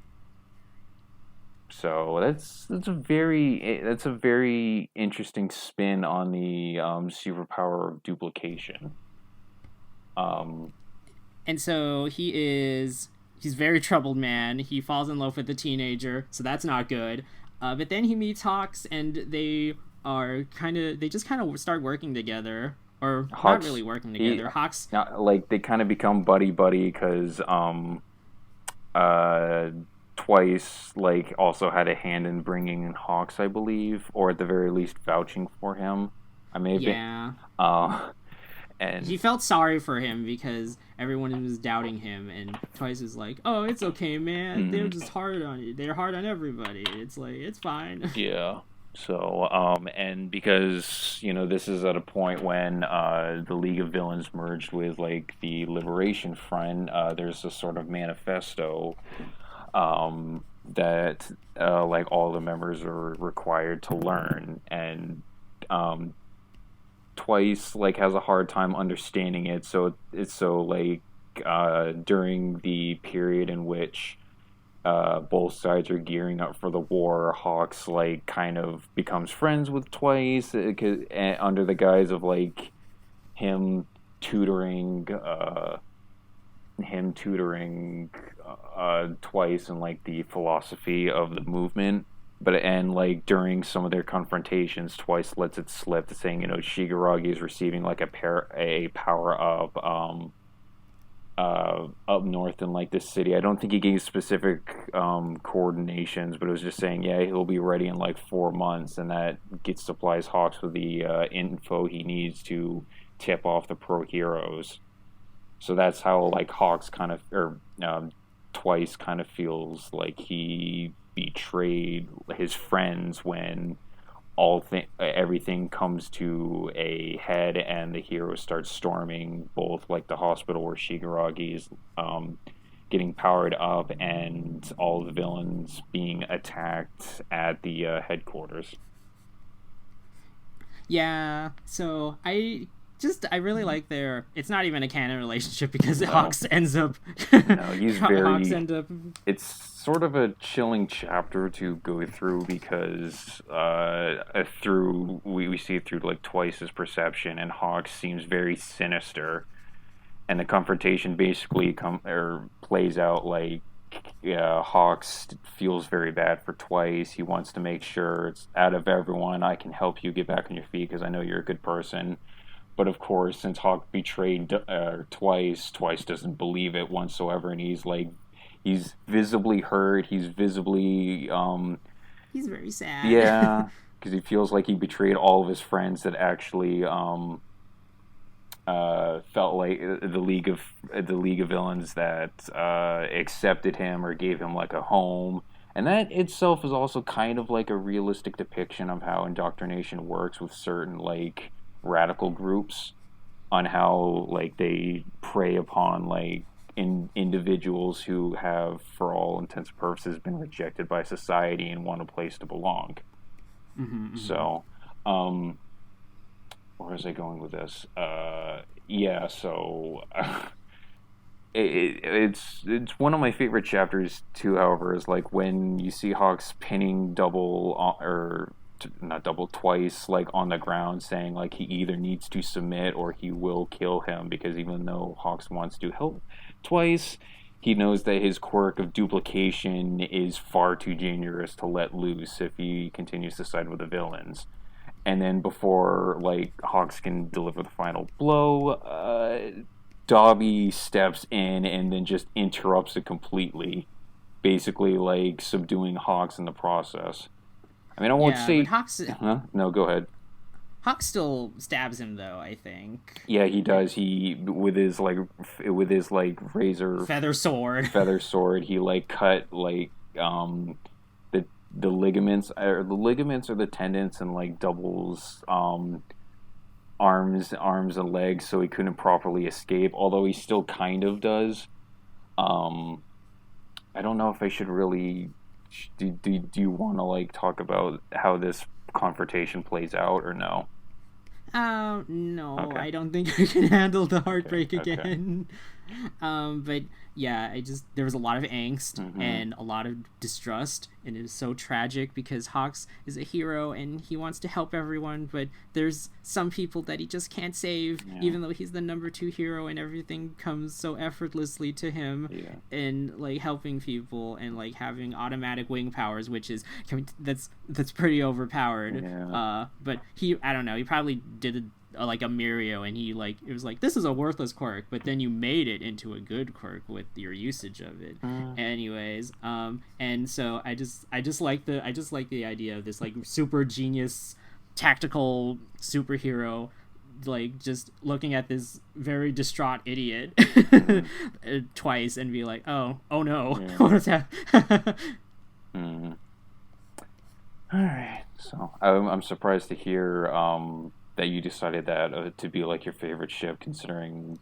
So that's a very interesting spin on the superpower of duplication. And so he's a very troubled man. He falls in love with a teenager, so that's not good. But then he meets Hawks, and they just kind of start working together, or Hawks, not really working together. Hawks, like, they kind of become buddy because Twice, like, also had a hand in bringing in Hawks, I believe, or at the very least vouching for him. I may have been. And he felt sorry for him because everyone was doubting him, and Twice was like, "Oh, it's okay, man. They're just hard on you. They're hard on everybody. It's like, it's fine." Yeah. So, and because, this is at a point when the League of Villains merged with, like, the Liberation Front, there's a sort of manifesto that like, all the members are required to learn, and Twice, like, has a hard time understanding it. So it's so, like, during the period in which both sides are gearing up for the war, Hawks, like, kind of becomes friends with Twice, under the guise of, like, him tutoring Twice and, like, the philosophy of the movement. And, like, during some of their confrontations, Twice lets it slip, saying, Shigaraki is receiving, like, a power of up north in like this city. I don't think he gave specific coordinations, but it was just saying, yeah, he'll be ready in like 4 months, and that supplies Hawks with the info he needs to tip off the pro heroes. So that's how like Hawks kind of, or Twice kind of feels like he betrayed his friends when everything comes to a head and the hero starts storming both like the hospital where Shigaraki's getting powered up and all the villains being attacked at the headquarters. Yeah, so I really like their. It's not even a canon relationship because Hawks ends up. No, he's very. Hawks end up. It's sort of a chilling chapter to go through because we see it through like Twice's perception, and Hawks seems very sinister, and the confrontation basically plays out like. Hawks feels very bad for Twice. He wants to make sure it's out of everyone, I can help you get back on your feet because I know you're a good person. But of course, since Hawk betrayed Twice doesn't believe it whatsoever, and he's visibly hurt. He's visibly he's very sad. Yeah, because he feels like he betrayed all of his friends that actually felt like the League of Villains that accepted him or gave him like a home. And that itself is also kind of like a realistic depiction of how indoctrination works with certain like radical groups, on how like they prey upon like individuals who have, for all intents and purposes, been rejected by society and want a place to belong. Mm-hmm. So, where was I going with this? Yeah, so it's one of my favorite chapters too. However, is like when you see Hawks pinning Twice like on the ground, saying like he either needs to submit or he will kill him, because even though Hawks wants to help Twice, he knows that his quirk of duplication is far too dangerous to let loose if he continues to side with the villains. And then before like Hawks can deliver the final blow, Dobby steps in and then just interrupts it completely, basically like subduing Hawks in the process. I mean, I won't say. Hawks... Huh? No, go ahead. Hawks still stabs him though, I think. Yeah, he does. He with his razor feather sword, he like cut like the ligaments or the tendons and like doubles arms and legs, so he couldn't properly escape, although he still kind of does. I don't know if I should really do you want to like talk about how this confrontation plays out or no? No, okay. I don't think I can handle the heartbreak okay. again. But yeah, there was a lot of angst mm-hmm. and a lot of distrust, and it is so tragic because Hawks is a hero and he wants to help everyone, but there's some people that he just can't save, even though he's the number 2 hero and everything comes so effortlessly to him in like helping people and like having automatic wing powers, which is that's pretty overpowered. But I don't know, he probably did like a Mirio, and he like it was like, this is a worthless quirk, but then you made it into a good quirk with your usage of it. Anyways, and so I just like the idea of this like super genius tactical superhero like just looking at this very distraught idiot Twice and be like, oh no, what's happening? All right, so I'm surprised to hear that you decided that to be like your favorite ship, considering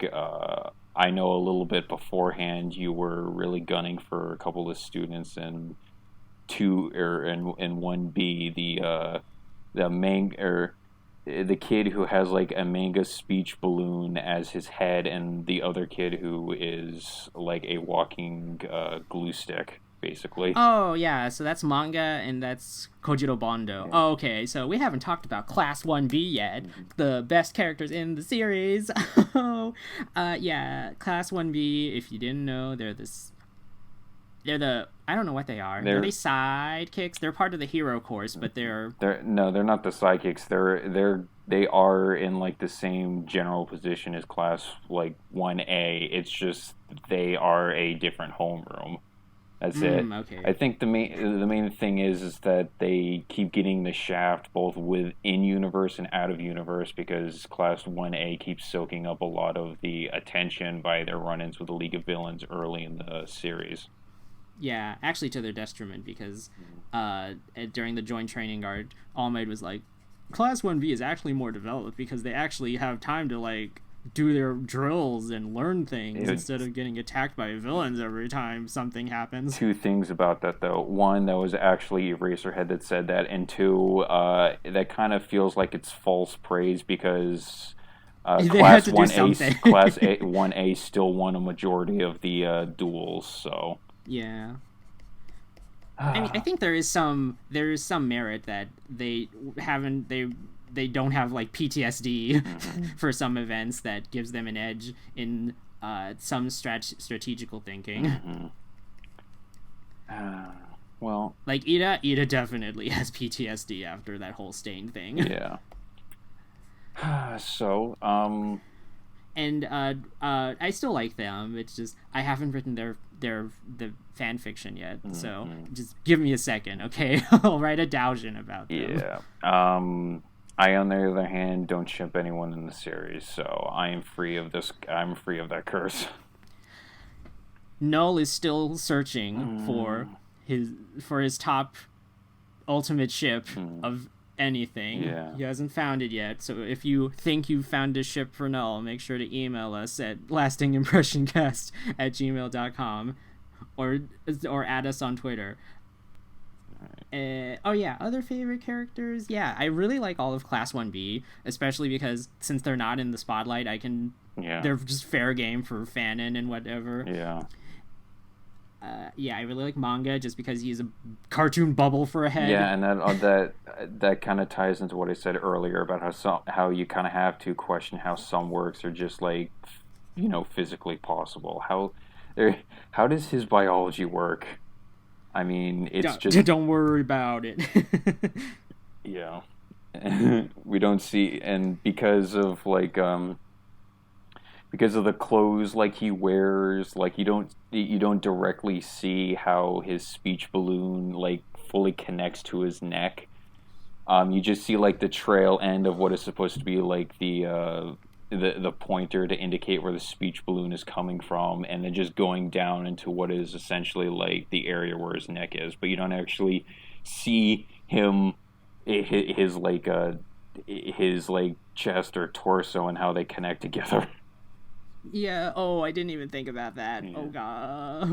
I know a little bit beforehand you were really gunning for a couple of students in 1B, the manga, the kid who has like a manga speech balloon as his head, and the other kid who is like a walking glue stick, basically. Oh, yeah, so that's manga, and that's Kojiro Bondo. Yeah. Oh, okay, so we haven't talked about Class 1B yet, the best characters in the series. Yeah, Class 1B, if you didn't know, they're the, I don't know what they are. They're they sidekicks? They're part of the hero course, but they're not the sidekicks. they are in like the same general position as class like 1A. It's just they are a different homeroom. That's it. Okay. I think the main thing is that they keep getting the shaft both within universe and out of universe because Class 1A keeps soaking up a lot of the attention by their run-ins with the League of Villains early in the series. Yeah, actually to their detriment because during the joint training guard, All Might was like, Class 1B is actually more developed because they actually have time to like do their drills and learn things instead of getting attacked by villains every time something happens. Two things about that though. One, that was actually Eraserhead that said that, and two, that kind of feels like it's false praise because Class 1A still won a majority of the duels, so yeah. I mean, I think there is some merit that they don't have like PTSD for some events that gives them an edge in some strategical thinking. Well, like Ida definitely has PTSD after that whole stain thing. Yeah. So, and I still like them. It's just I haven't written the fan fiction yet, so just give me a second, okay? I'll write a doujin about them. Yeah. I, on the other hand, don't ship anyone in the series, so I am free of this. I'm free of that curse. Null is still searching for his top ultimate ship of anything. Yeah. He hasn't found it yet, so if you think you've found a ship for Null, make sure to email us at lastingimpressioncast@gmail.com or add us on Twitter. Other favorite characters. Yeah, I really like all of Class 1B, especially because since they're not in the spotlight, they're just fair game for fanon and whatever. Yeah. I really like Manga just because he's a cartoon bubble for a head. Yeah, and that kind of ties into what I said earlier about how you kind of have to question how some works are just like, physically possible. How does his biology work? I mean, don't worry about it. Yeah. We don't see, and because of the clothes like he wears, like you don't directly see how his speech balloon like fully connects to his neck. You just see like the trail end of what is supposed to be like the pointer to indicate where the speech balloon is coming from, and then just going down into what is essentially like the area where his neck is, but you don't actually see him his chest or torso and how they connect together. Yeah. Oh, I didn't even think about that. Yeah. Oh God,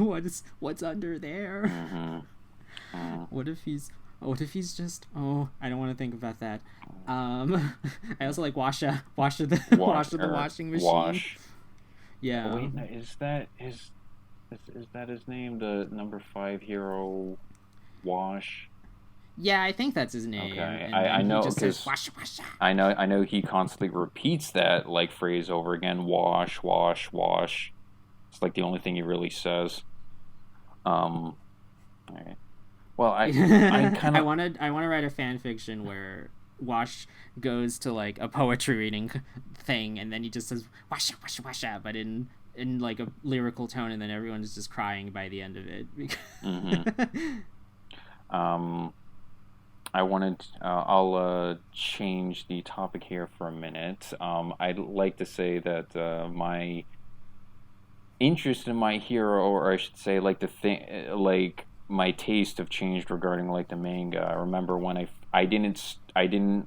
what's under there? What if he's just? Oh, I don't want to think about that. I also like Washa the washing machine. Wash. Yeah. Oh, wait, is that his name? The number 5 hero, Wash. Yeah, I think that's his name. Okay, I know because I know he constantly repeats that like phrase over again. Wash, wash, wash. It's like the only thing he really says. All right. Well, I kind of I want to write a fan fiction where Wash goes to like a poetry reading thing, and then he just says washa washa washa, but in like a lyrical tone, and then everyone is just crying by the end of it. I wanted. I'll change the topic here for a minute. I'd like to say that my interest in my hero, or I should say, like my taste have changed regarding like the manga. I remember when I didn't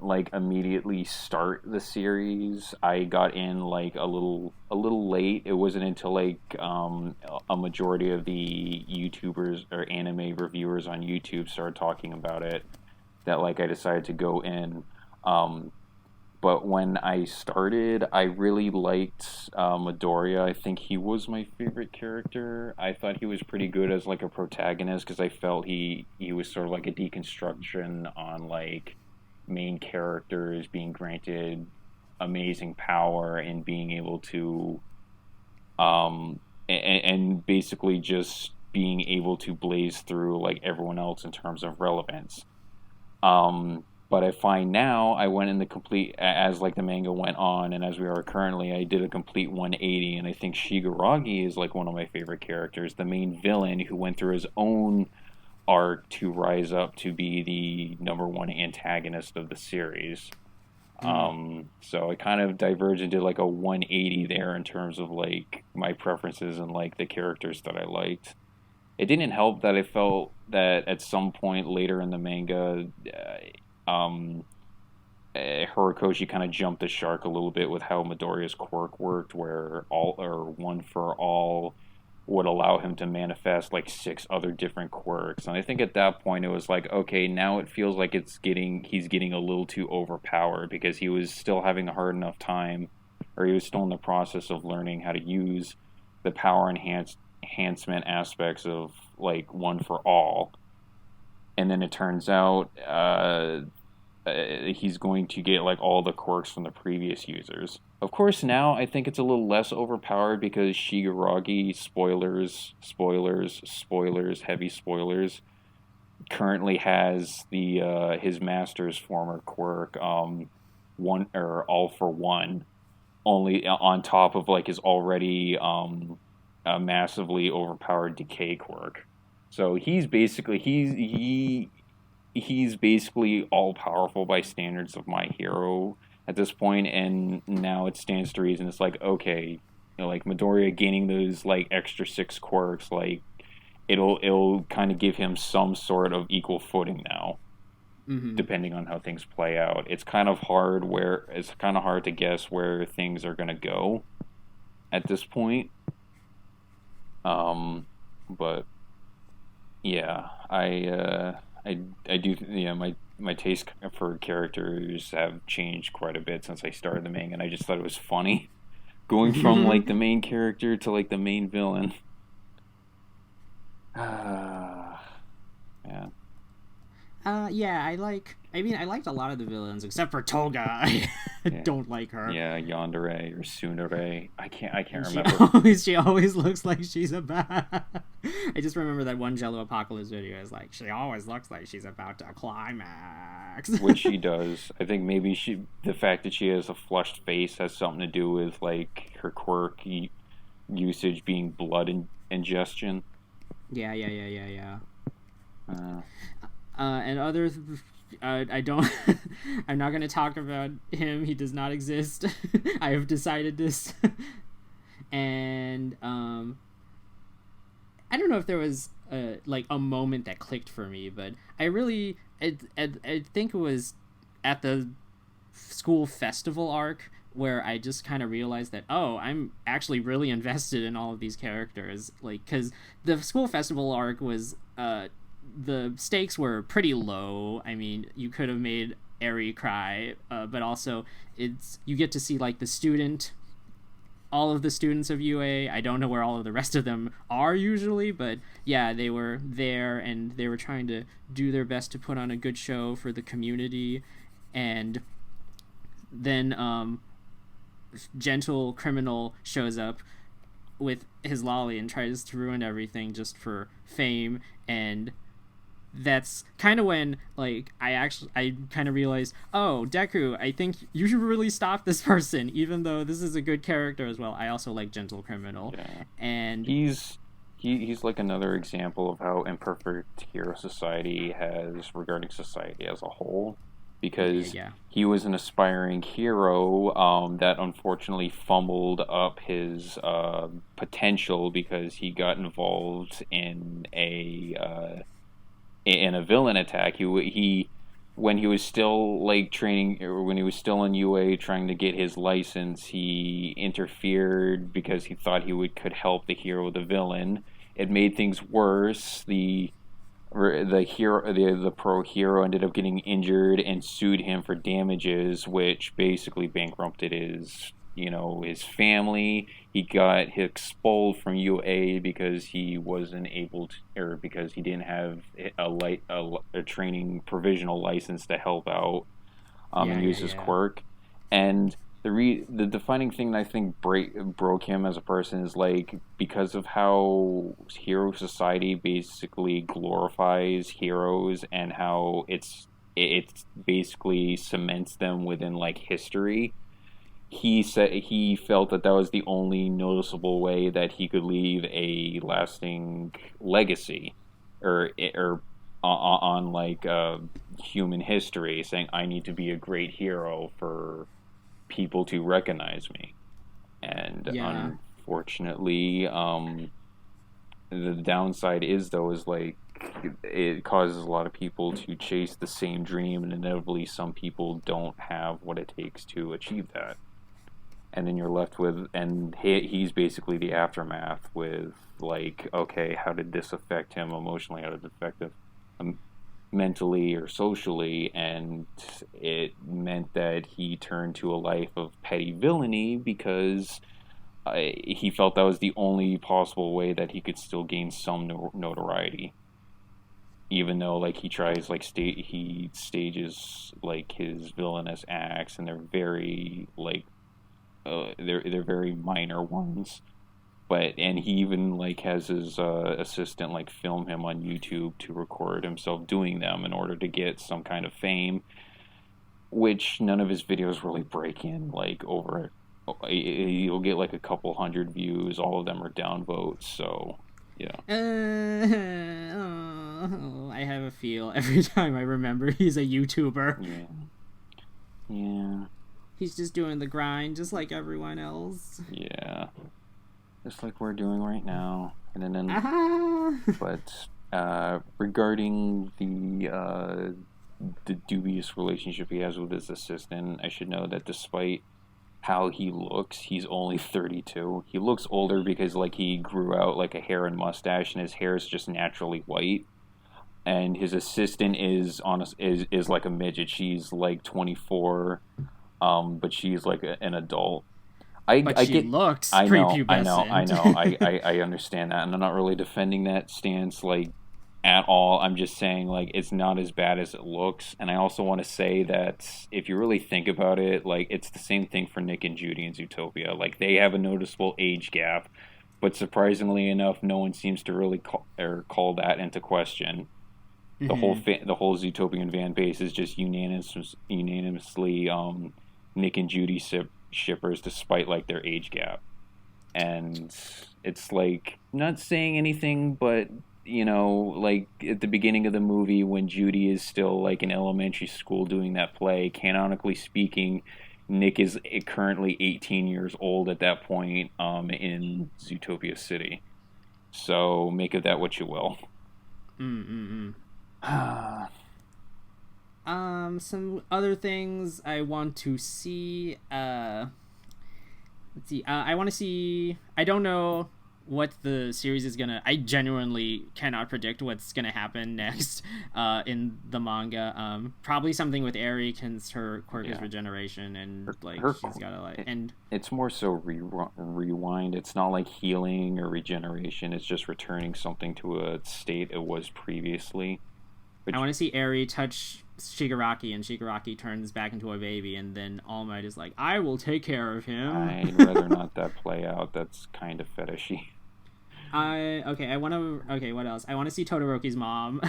like immediately start the series. I got in like a little late. It wasn't until like a majority of the YouTubers or anime reviewers on YouTube started talking about it that like I decided to go in. But when I started, I really liked Midoriya. I think he was my favorite character. I thought he was pretty good as like a protagonist because I felt he was sort of like a deconstruction on like main characters being granted amazing power and being able to and basically just being able to blaze through like everyone else in terms of relevance. But I find now I went in the complete, as like the manga went on and as we are currently, I did a complete 180, and I think Shigaraki is like one of my favorite characters, the main villain who went through his own arc to rise up to be the number one antagonist of the series. So I kind of diverged and did like a 180 there in terms of like my preferences and like the characters that I liked. It didn't help that I felt that at some point later in the manga, Horikoshi kind of jumped the shark a little bit with how Midoriya's quirk worked, where all or one for all would allow him to manifest like 6 other different quirks. And I think at that point it was like, okay, now it feels like he's getting a little too overpowered, because he was still having a hard enough time, or he was still in the process of learning how to use the power enhancement aspects of like one for all. And then it turns out he's going to get like all the quirks from the previous users. Of course, now I think it's a little less overpowered because Shigaraki, heavy spoilers, currently has the his master's former quirk, one or all for one, only on top of like his already a massively overpowered decay quirk. So he's basically he's basically all powerful by standards of My Hero at this point, and now it stands to reason. It's like, okay, you know, like Midoriya gaining those like extra 6 quirks, like it'll kind of give him some sort of equal footing now, depending on how things play out. It's kind of hard to guess where things are gonna go at this point. But yeah, I do, yeah, my taste for characters have changed quite a bit since I started the manga, and I just thought it was funny going from like the main character to like the main villain. Yeah. Yeah, I liked a lot of the villains except for Toga. I don't like her. Yeah, Yandere or Tsunere. I can't remember. She always looks like she's about. I just remember that one Jello Apocalypse video is like, she always looks like she's about to climax. Which she does. I think maybe the fact that she has a flushed face has something to do with like her quirk usage being blood ingestion. Yeah. And other, I don't. I'm not going to talk about him. He does not exist. I have decided this. And I don't know if there was like a moment that clicked for me, but I think it was at the school festival arc where I just kind of realized that, oh, I'm actually really invested in all of these characters, like, because the school festival arc was the stakes were pretty low. I mean, you could have made Eri cry, but also you get to see like all of the students of UA. I don't know where all of the rest of them are usually, but yeah, they were there and they were trying to do their best to put on a good show for the community. And then Gentle Criminal shows up with his lolly and tries to ruin everything just for fame, and that's kind of when like I kind of realized, oh, Deku, I think you should really stop this person, even though this is a good character as well. I also like Gentle Criminal. Yeah. And he's like another example of how imperfect Hero Society has regarding society as a whole, because he was an aspiring hero that unfortunately fumbled up his potential because he got involved in a villain attack. He when he was still like training, or when he was still in UA trying to get his license, he interfered because he thought he could help the hero, the villain. It made things worse. The pro hero ended up getting injured and sued him for damages, which basically bankrupted his family. He got expelled from UA because he wasn't able to, or because he didn't have a training provisional license to help out and use his quirk. And the defining thing that I think broke him as a person is like, because of how Hero Society basically glorifies heroes and how it basically cements them within like history. He said he felt that that was the only noticeable way that he could leave a lasting legacy, or on like human history, saying I need to be a great hero for people to recognize me. And Yeah. unfortunately, the downside is though is like it causes a lot of people to chase the same dream, and inevitably some people don't have what it takes to achieve that. And then you're left with, and he's basically the aftermath with like, okay, how did this affect him emotionally, how did it affect him mentally or socially? And it meant that he turned to a life of petty villainy because he felt that was the only possible way that he could still gain some notoriety, even though like he tries like he stages like his villainous acts, and they're very like they're very minor ones. But and he even like has his assistant like film him on YouTube to record himself doing them in order to get some kind of fame, which none of his videos really break in like over. He'll get like a couple hundred views. All of them are downvotes. So yeah. I have a feel every time I remember he's a YouTuber. Yeah. Yeah. He's just doing the grind, just like everyone else. Yeah. Just like we're doing right now. And then, but regarding the dubious relationship he has with his assistant, I should know that despite how he looks, he's only 32. He looks older because like he grew out like a hair and mustache, and his hair is just naturally white. And his assistant is like a midget. She's like 24, but she's like an adult. But she looks prepubescent. I know. I understand that, and I'm not really defending that stance like at all. I'm just saying like it's not as bad as it looks. And I also want to say that if you really think about it, like it's the same thing for Nick and Judy in Zootopia. Like they have a noticeable age gap, but surprisingly enough, no one seems to really call that into question. The whole Zootopian fan base is just unanimously Nick and Judy shippers, despite like their age gap. And it's like not saying anything, but you know, like at the beginning of the movie when Judy is still like in elementary school doing that play, canonically speaking, Nick is currently 18 years old at that point in Zootopia City. So make of that what you will. Some other things I want to see. Let's see. I want to see. I don't know what the series is gonna. I genuinely cannot predict what's gonna happen next. In the manga, probably something with Eri, since her quirk is regeneration, and like she's gotta like. And it's more so rewind. It's not like healing or regeneration. It's just returning something to a state it was previously. I want to see Eri touch Shigaraki, and Shigaraki turns back into a baby, and then All Might is like, I will take care of him. I'd rather not that play out. That's kind of fetishy. What else? I want to see Todoroki's mom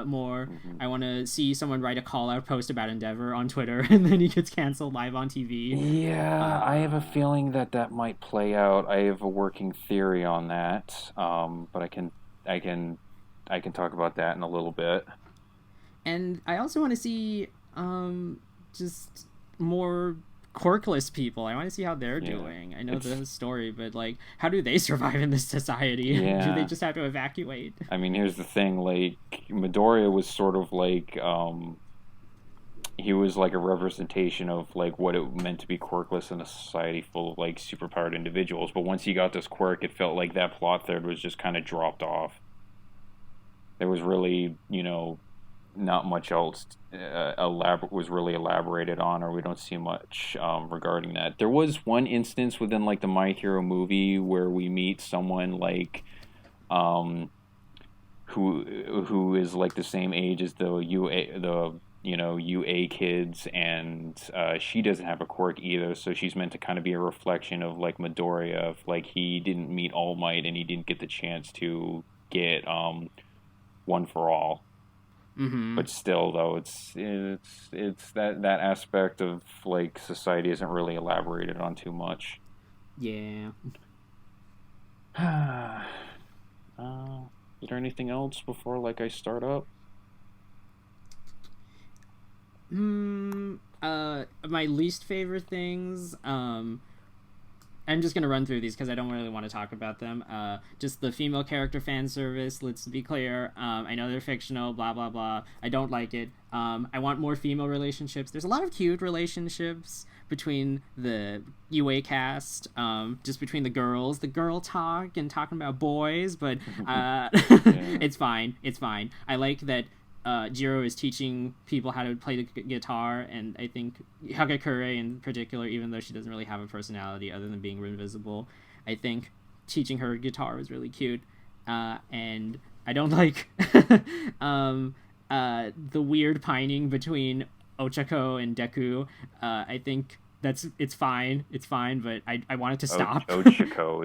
more. I want to see someone write a call-out post about Endeavor on Twitter, and then he gets canceled live on TV. Yeah, I have a feeling that might play out. I have a working theory on that, but I can talk about that in a little bit. And I also want to see just more quirkless people. I want to see how they're doing. I know the story, but like, how do they survive in this society? Yeah. Do they just have to evacuate? I mean, here's the thing. Like, Midoriya was sort of like he was like a representation of like what it meant to be quirkless in a society full of like superpowered individuals. But once he got this quirk, it felt like that plot thread was just kind of dropped off. There was really, not much else was really elaborated on, or we don't see much regarding that. There was one instance within like the My Hero movie where we meet someone like who is like the same age as the UA kids, and she doesn't have a quirk either, so she's meant to kind of be a reflection of like Midoriya, of like he didn't meet All Might and he didn't get the chance to get One for All. But still, though, it's that aspect of like society isn't really elaborated on too much. Yeah. Is there anything else before like I start up? My least favorite things. I'm just gonna run through these because I don't really want to talk about them. Just the female character fan service. Let's be clear. I know they're fictional. Blah blah blah. I don't like it. I want more female relationships. There's a lot of cute relationships between the UA cast. Just between the girls, the girl talk and talking about boys. But it's fine. It's fine. I like that. Jiro is teaching people how to play the guitar, and I think Hagakure in particular, even though she doesn't really have a personality other than being invisible, I think teaching her guitar was really cute. And I don't like the weird pining between Ochako and Deku. I think it's fine, but I want it to stop. Ochako,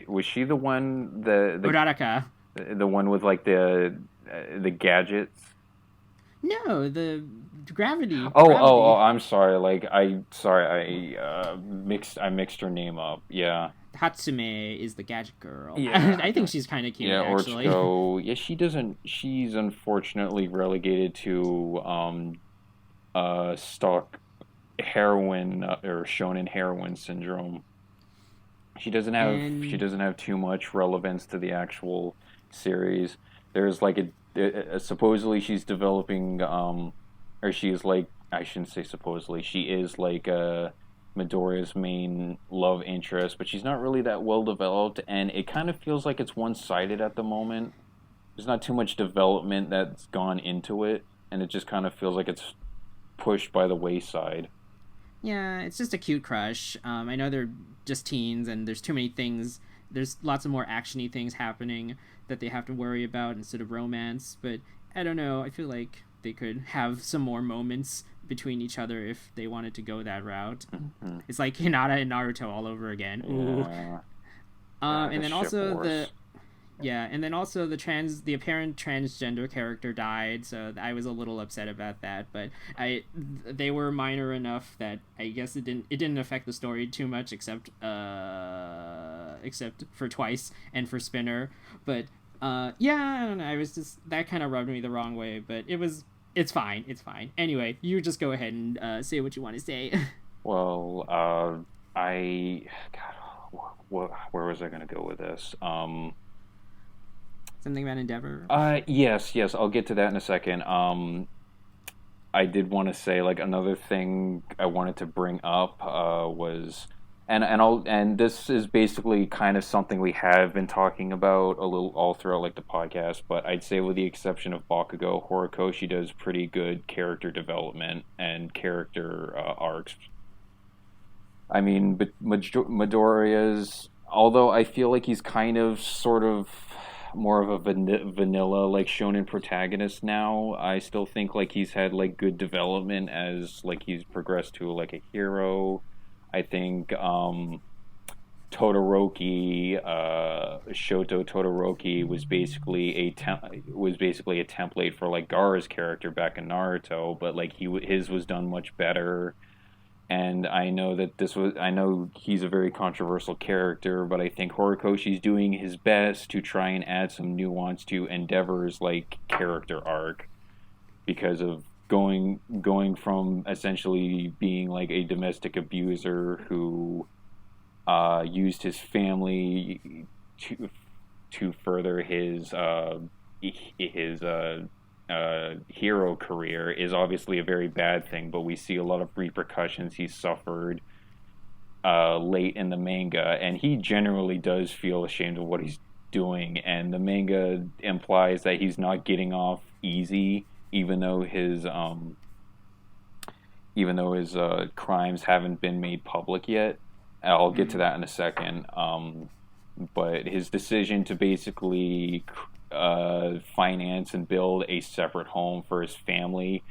was she the one the Uraraka. The one with like the gadgets? No, the gravity. Oh! I'm sorry. I mixed her name up. Yeah. Hatsume is the gadget girl. Yeah. I think she's kind of cute. Yeah, actually. Orchko. Yeah, she doesn't. She's unfortunately relegated to stock heroin or shonen heroin syndrome. She doesn't have too much relevance to the actual series. There's like supposedly she's developing or she's like, I shouldn't say supposedly, she is like Midoriya's main love interest, but she's not really that well developed, and it kind of feels like it's one-sided at the moment. There's not too much development that's gone into it, and it just kind of feels like it's pushed by the wayside. Yeah, it's just a cute crush. I know they're just teens, and there's too many things. There's lots of more action-y things happening that they have to worry about instead of romance, but I don't know. I feel like they could have some more moments between each other if they wanted to go that route. Mm-hmm. It's like Hinata and Naruto all over again. Yeah. And then also the apparent transgender character died, so I was a little upset about that, but they were minor enough that I guess it didn't affect the story too much, except for Twice and for Spinner. But I don't know, I was just, that kind of rubbed me the wrong way, but it's fine. Anyway, you just go ahead and say what you want to say. Well, where was I going to go with this? Something about Endeavor? Yes, I'll get to that in a second. I did want to say, like, another thing I wanted to bring up was, and this is basically kind of something we have been talking about a little all throughout, like, the podcast, but I'd say with the exception of Bakugo, Horikoshi does pretty good character development and character arcs. I mean, but Midoriya's, although I feel like he's kind of sort of more of a vanilla like shonen protagonist now, I still think like he's had like good development as like he's progressed to like a hero. I think Shoto Todoroki was basically a template for like Gaara's character back in Naruto, but like his was done much better. And I know he's a very controversial character, but I think Horikoshi's doing his best to try and add some nuance to Endeavor's like character arc, because of going from essentially being like a domestic abuser who used his family to further his hero career is obviously a very bad thing, but we see a lot of repercussions he's suffered late in the manga, and he generally does feel ashamed of what he's doing, and the manga implies that he's not getting off easy, even though his crimes haven't been made public yet. I'll get to that in a second. But his decision to basically finance and build a separate home for his family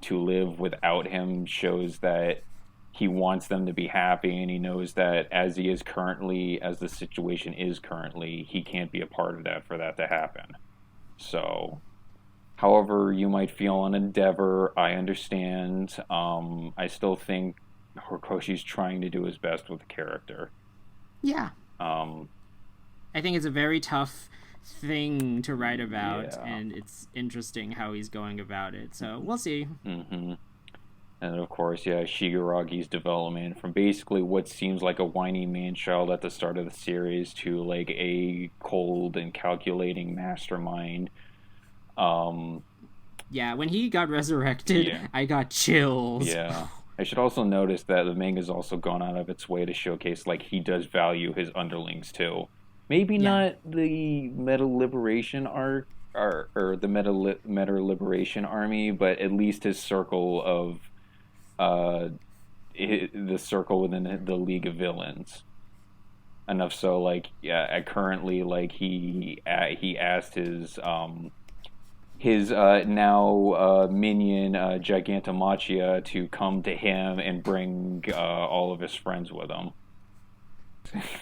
to live without him shows that he wants them to be happy, and he knows that as the situation is currently, he can't be a part of that for that to happen. So however you might feel on Endeavor, I understand. I still think Horikoshi's trying to do his best with the character. Yeah. Um, I think it's a very tough thing to write about, Yeah. and it's interesting how he's going about it. So we'll see. hmm And of course, yeah, Shigaragi's development from basically what seems like a whiny man-child at the start of the series to like a cold and calculating mastermind. Um, Yeah, when he got resurrected, Yeah. I got chills. yeah. I should also notice that the manga's also gone out of its way to showcase like he does value his underlings too. Maybe Yeah. not the Meta Liberation arc or the Meta Liberation Army, but at least his circle of uh the circle within the League of Villains. Enough so, like, yeah, currently, like he asked his now minion Gigantomachia to come to him and bring all of his friends with him.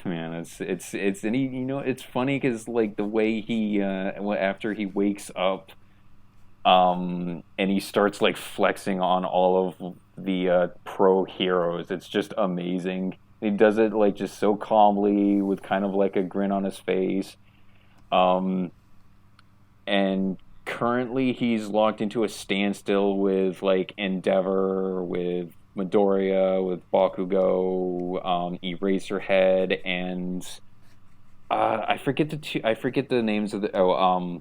Man, it's and he, it's funny because like the way he after he wakes up, and he starts like flexing on all of the pro heroes. It's just amazing. He does it like just so calmly with kind of like a grin on his face. And currently he's locked into a standstill with like Endeavor, with Midoriya, with Bakugo, Eraserhead, and I forget the names of the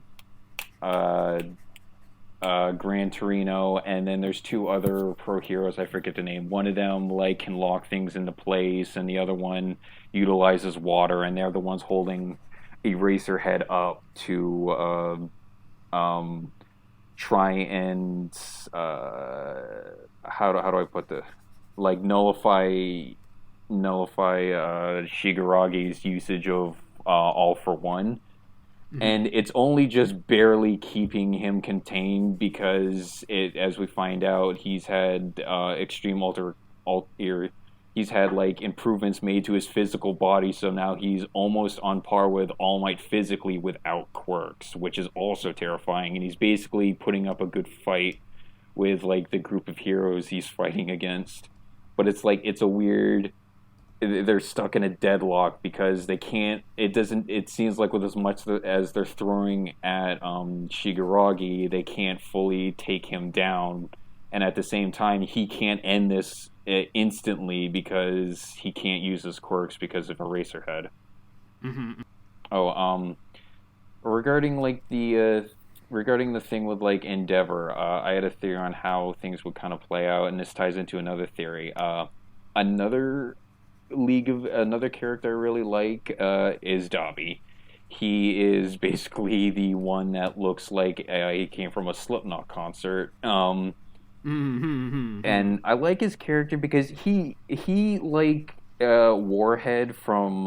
Gran Torino, and then there's two other pro heroes I forget the name. One of them like can lock things into place, and the other one utilizes water, and they're the ones holding Eraserhead up to try and how do I put this, like nullify Shigaragi's usage of All for One. And it's only just barely keeping him contained because as we find out, he's had he's had like improvements made to his physical body, so now he's almost on par with All Might physically without quirks, which is also terrifying. And he's basically putting up a good fight with like the group of heroes he's fighting against. But it's like it's a weird. They're stuck in a deadlock because they can't. It seems like with as much as they're throwing at Shigaraki, they can't fully take him down, and at the same time, he can't end this instantly because he can't use his quirks because of Eraserhead. Mm-hmm. Oh, regarding like regarding the thing with like Endeavor, I had a theory on how things would kind of play out, and this ties into another theory. Another character I really like is Dabi. He is basically the one that looks like he came from a Slipknot concert. And I like his character because he like Warhead from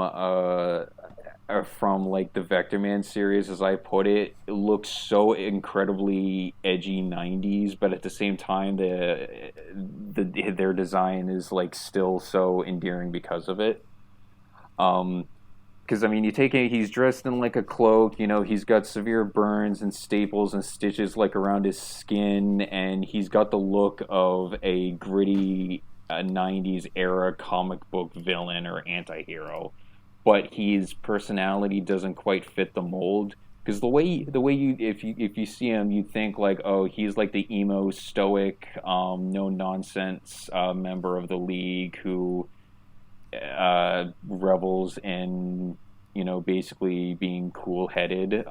like the Vectorman series, as I put it, looks so incredibly edgy 90s, but at the same time their design is like still so endearing because of it. Because I mean, he's dressed in like a cloak, he's got severe burns and staples and stitches like around his skin, and he's got the look of a gritty 90s era comic book villain or anti-hero. But his personality doesn't quite fit the mold, because the way you if you see him, you think like, oh, he's like the emo stoic no nonsense member of the League who revels in basically being cool headed.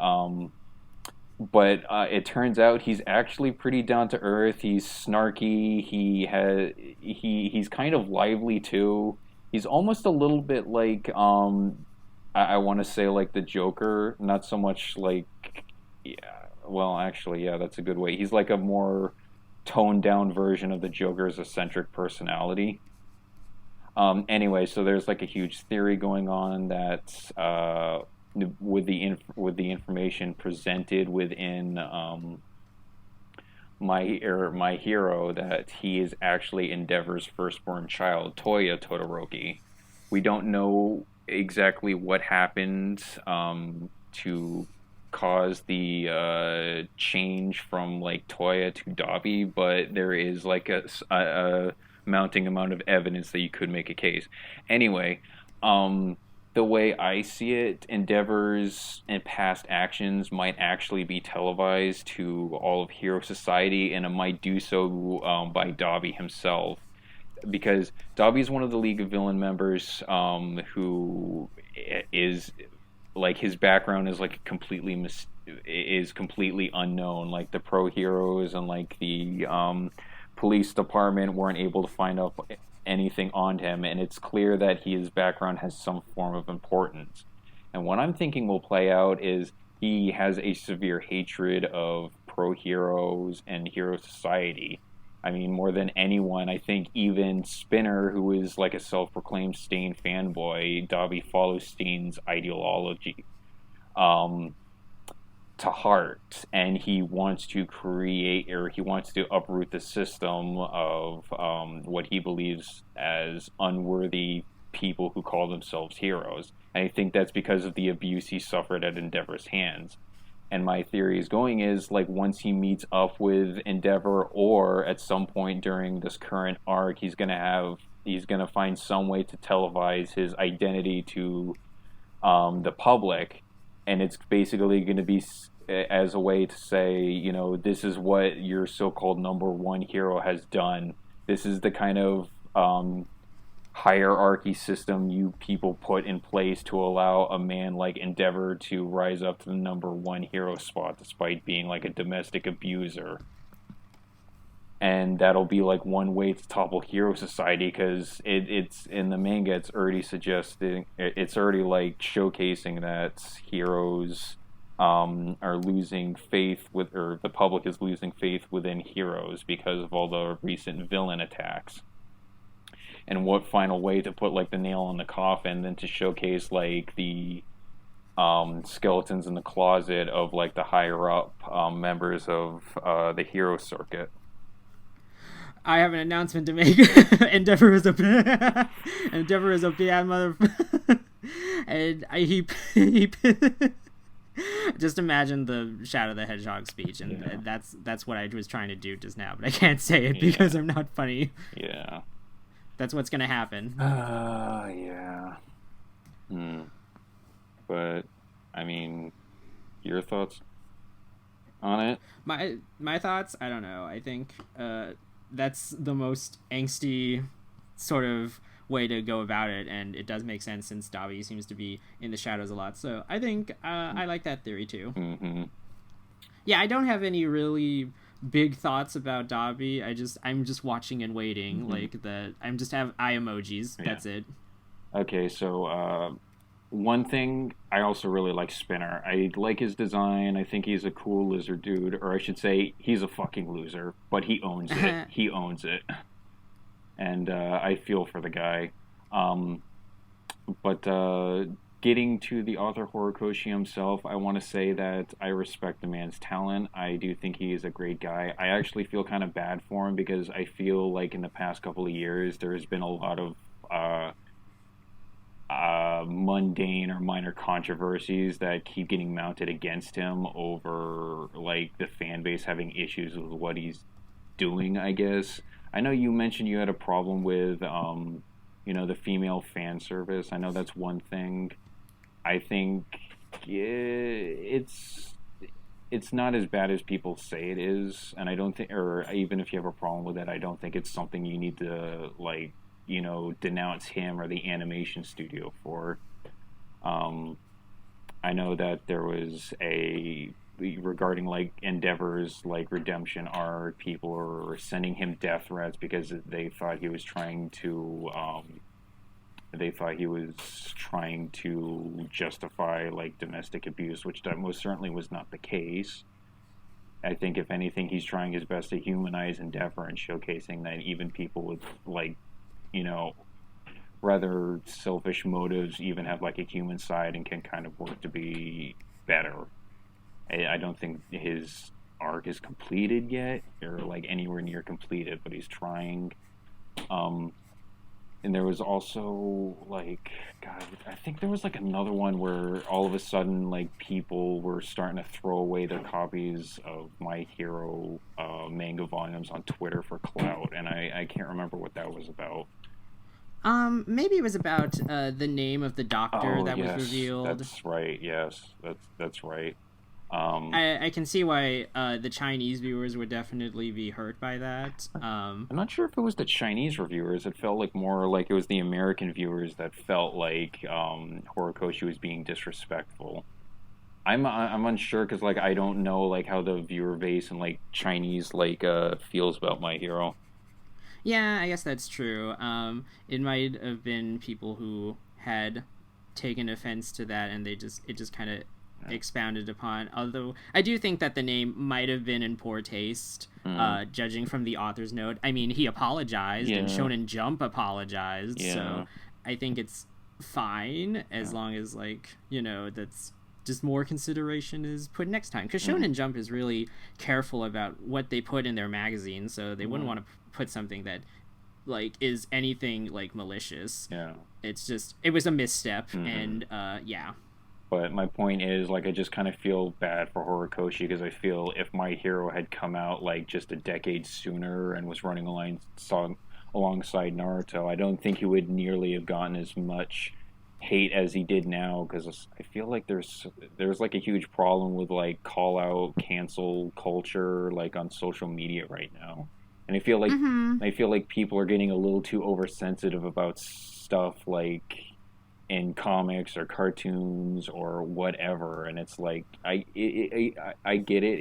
But it turns out he's actually pretty down to earth. He's snarky. He's kind of lively too. He's almost a little bit like I want to say like the Joker, not so much like that's a good way. He's like a more toned down version of the Joker's eccentric personality. Anyway, so there's like a huge theory going on that with the information presented within my hero, that he is actually Endeavor's firstborn child, Toya Todoroki. We don't know exactly what happened to caused the change from like Toya to Dabi, but there is like a mounting amount of evidence that you could make a case. Anyway, the way I see it, endeavors and past actions might actually be televised to all of Hero Society, and it might do so by Dabi himself, because Dabi is one of the League of Villain members who is like, his background is like completely unknown. Like the pro heroes and like the police department weren't able to find out anything on him, and it's clear that his background has some form of importance. And what I'm thinking will play out is he has a severe hatred of pro heroes and Hero Society. I mean, more than anyone, I think even Spinner, who is like a self-proclaimed Stain fanboy, Dabi follows Stain's ideology to heart, and he wants to create, or he wants to uproot the system of what he believes as unworthy people who call themselves heroes. And I think that's because of the abuse he suffered at Endeavor's hands. And my theory is going is, like, once he meets up with Endeavor, or at some point during this current arc, he's gonna find some way to televise his identity to the public, and it's basically going to be as a way to say, you know, this is what your so-called number one hero has done. This is the kind of hierarchy system you people put in place to allow a man like Endeavor to rise up to the number one hero spot despite being like a domestic abuser. And that'll be like one way to topple Hero Society, because it's in the manga, it's already like showcasing that heroes are losing faith with, or the public is losing faith within heroes because of all the recent villain attacks. And what final way to put like the nail in the coffin than to showcase like the skeletons in the closet of like the higher up members of the hero circuit. I have an announcement to make. Endeavor is a bad mother. And he just imagine the Shadow the Hedgehog speech, and that's what I was trying to do just now, but I can't say it because I'm not funny. Yeah. That's what's gonna happen. Yeah. But I mean, your thoughts on it? My thoughts, I don't know. I think that's the most angsty sort of way to go about it, and it does make sense since Dabi seems to be in the shadows a lot. So I think I like that theory too. Mm-hmm. Yeah, I don't have any really big thoughts about Dabi. I'm just watching and waiting. Mm-hmm. I'm just have eye emojis. Yeah. That's it. Okay, so one thing, I also really like Spinner. I like his design. I think he's a cool lizard dude, or I should say, he's a fucking loser, but he owns it. He owns it. And I feel for the guy. But getting to the author Horikoshi himself, I want to say that I respect the man's talent. I do think he is a great guy. I actually feel kind of bad for him because I feel like in the past couple of years there has been a lot of mundane or minor controversies that keep getting mounted against him over like the fan base having issues with what he's doing, I guess. I know you mentioned you had a problem with the female fan service. I know that's one thing. I think it's not as bad as people say it is, and I don't think, or even if you have a problem with it, I don't think it's something you need to denounce him or the animation studio for. I know that there was regarding like Endeavor's like redemption arc, people were sending him death threats because they thought he was trying to justify like domestic abuse, which that most certainly was not the case. I think if anything, he's trying his best to humanize Endeavor and showcasing that even people with like rather selfish motives even have like a human side and can kind of work to be better. I don't think his arc is completed yet, or like anywhere near completed, but he's trying. and there was also like, God, I think there was like another one where all of a sudden like people were starting to throw away their copies of My Hero manga volumes on Twitter for clout, and I can't remember what that was about. Maybe it was about the name of the doctor Oh that was yes, revealed. that's right. Yes, that's right. I can see why the Chinese viewers would definitely be hurt by that. I'm not sure if it was the Chinese reviewers. It felt like more like it was the American viewers that felt like Horikoshi was being disrespectful. I'm unsure because like I don't know like how the viewer base and like Chinese like feels about My Hero. Yeah, I guess that's true. It might have been people who had taken offense to that, and it just kind of expounded upon. Although I do think that the name might have been in poor taste, judging from the author's note. I mean, he apologized, and Shonen Jump apologized, so I think it's fine as long as like that's just more consideration is put next time, because Shonen Jump is really careful about what they put in their magazine, so they wouldn't want to put something that like is anything like malicious. It's just it was a misstep, and But my point is, like, I just kind of feel bad for Horikoshi because I feel if My Hero had come out like just a decade sooner and was running alongside Naruto, I don't think he would nearly have gotten as much hate as he did now, because I feel like there's like a huge problem with like call out cancel culture like on social media right now, and I feel like people are getting a little too oversensitive about stuff like in comics or cartoons or whatever, and it's like I get it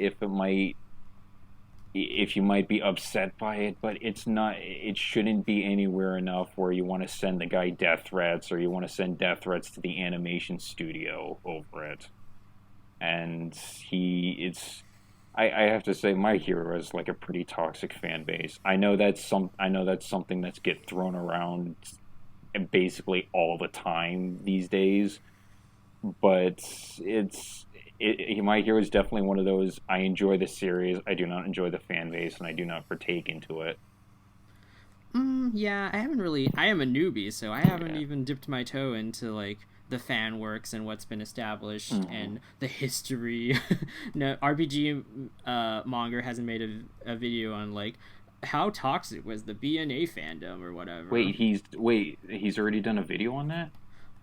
if you might be upset by it, but it shouldn't be anywhere enough where you want to send the guy death threats or you want to send death threats to the animation studio over it. And I have to say My Hero is like a pretty toxic fan base. I know that's something that's get thrown around basically all the time these days, but My Hero is definitely one of those. I enjoy the series, I do not enjoy the fan base, and I do not partake into it. Yeah, I am a newbie, so I haven't even dipped my toe into like the fan works and what's been established and the history. No, RPG Monger hasn't made a video on like how toxic was the BNA fandom or whatever. Wait, he's already done a video on that?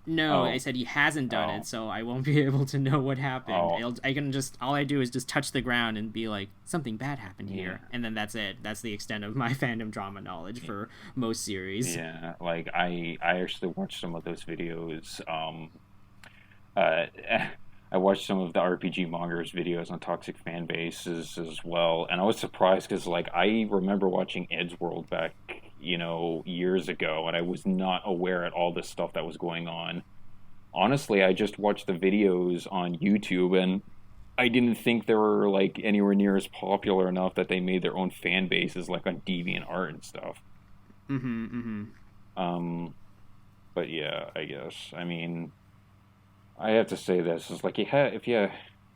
No, I said he hasn't done it, so I won't be able to know what happened. I can just all I do is just touch the ground and be like, something bad happened here, and then that's it. That's the extent of my fandom drama knowledge for most series. Yeah, like I actually watched some of those videos. I watched some of the RPG Mongers videos on toxic fan bases as well, and I was surprised because like I remember watching Edgeworld back years ago, and I was not aware at all this stuff that was going on. Honestly, I just watched the videos on YouTube, and I didn't think they were like anywhere near as popular enough that they made their own fan bases like on DeviantArt and stuff. But yeah, I guess. I mean, I have to say this is like if you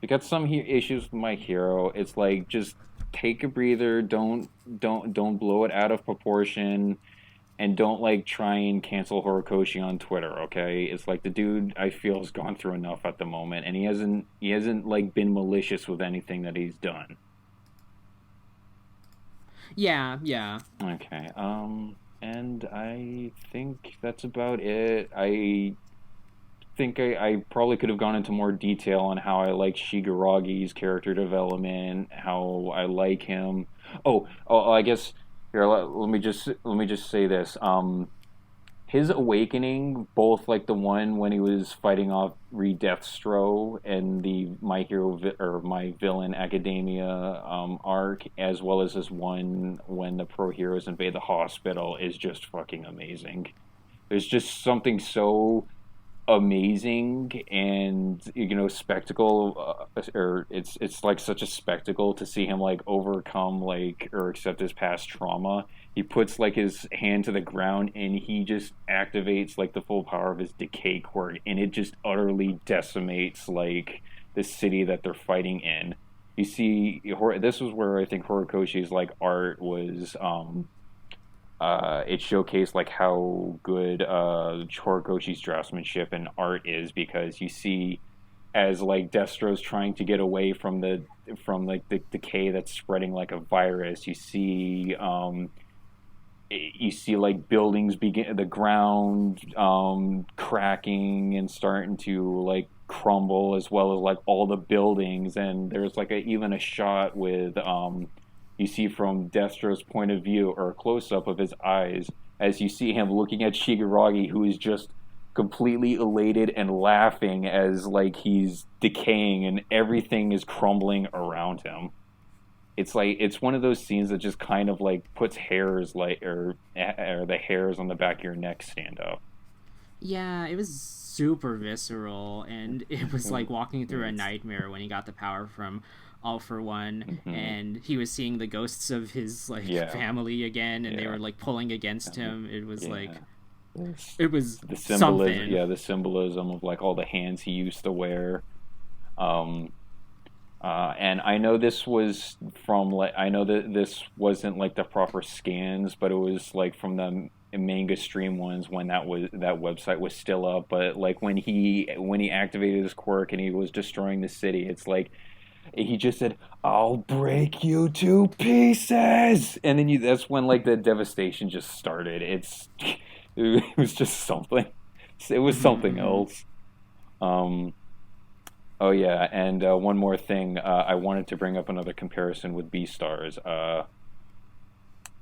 got some issues with My Hero, it's like just take a breather. Don't blow it out of proportion, and don't like try and cancel Horikoshi on Twitter. Okay, it's like the dude I feel has gone through enough at the moment, and he hasn't like been malicious with anything that he's done. Yeah. Okay. And I think that's about it. I think I probably could have gone into more detail on how I like Shigaragi's character development, how I like him. I guess here let me just say this. His awakening, both like the one when he was fighting off Reed Deathstroke and the My Hero or My Villain Academia arc, as well as this one when the pro heroes invade the hospital, is just fucking amazing. There's just something so amazing and spectacle, or it's like such a spectacle to see him like overcome like or accept his past trauma. He puts like his hand to the ground and he just activates like the full power of his decay quirk, and it just utterly decimates like the city that they're fighting in. You see, this was where I think Horikoshi's like art was it showcased like how good Horikoshi's draftsmanship and art is, because you see as like Destro's trying to get away from the decay that's spreading like a virus. You see like buildings begin, the ground cracking and starting to like crumble, as well as like all the buildings. And there's like even a shot with you see from Destro's point of view, or a close up of his eyes, as you see him looking at Shigaraki, who is just completely elated and laughing as like he's decaying and everything is crumbling around him. It's like, it's one of those scenes that just kind of like puts hairs like or the hairs on the back of your neck stand up. Yeah, it was super visceral, and it was like walking through a nightmare when he got the power from All For One, and he was seeing the ghosts of his like family again, and they were like pulling against him. It was like, it was the something. Yeah, the symbolism of like all the hands he used to wear. And I know this was from like, I know that this wasn't like the proper scans, but it was like from the manga stream ones when that website was still up. But like when he activated his quirk and he was destroying the city, it's like he just said, "I'll break you to pieces," and then that's when like the devastation just started. It was just something. It was something else. Oh yeah, and one more thing. I wanted to bring up another comparison with Beastars.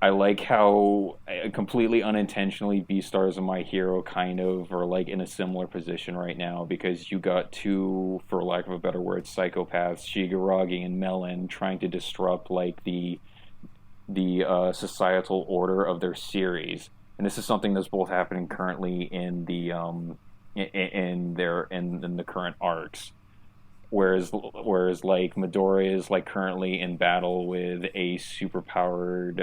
I like how completely unintentionally Beastars and My Hero kind of are like in a similar position right now, because you got two, for lack of a better word, psychopaths, Shigaraki and Melon, trying to disrupt like the societal order of their series, and this is something that's both happening currently in the in the current arcs. Whereas like Midoriya is like currently in battle with a superpowered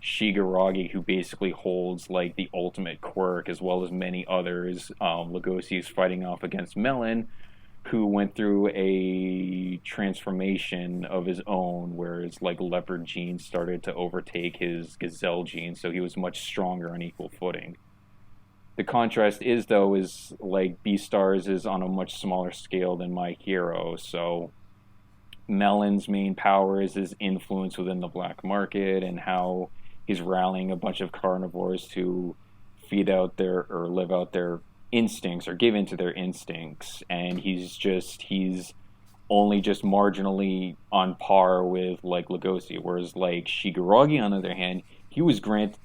Shigaraki, who basically holds like the ultimate quirk, as well as many others. Legoshi is fighting off against Melon, who went through a transformation of his own, where his like leopard gene started to overtake his gazelle gene, so he was much stronger on equal footing. The contrast is like Beastars is on a much smaller scale than My Hero, so Melon's main power is his influence within the black market, and how he's rallying a bunch of carnivores to feed out or live out their instincts, or give into their instincts, and he's only just marginally on par with like Legoshi, whereas like Shigaraki, on the other hand, he was granted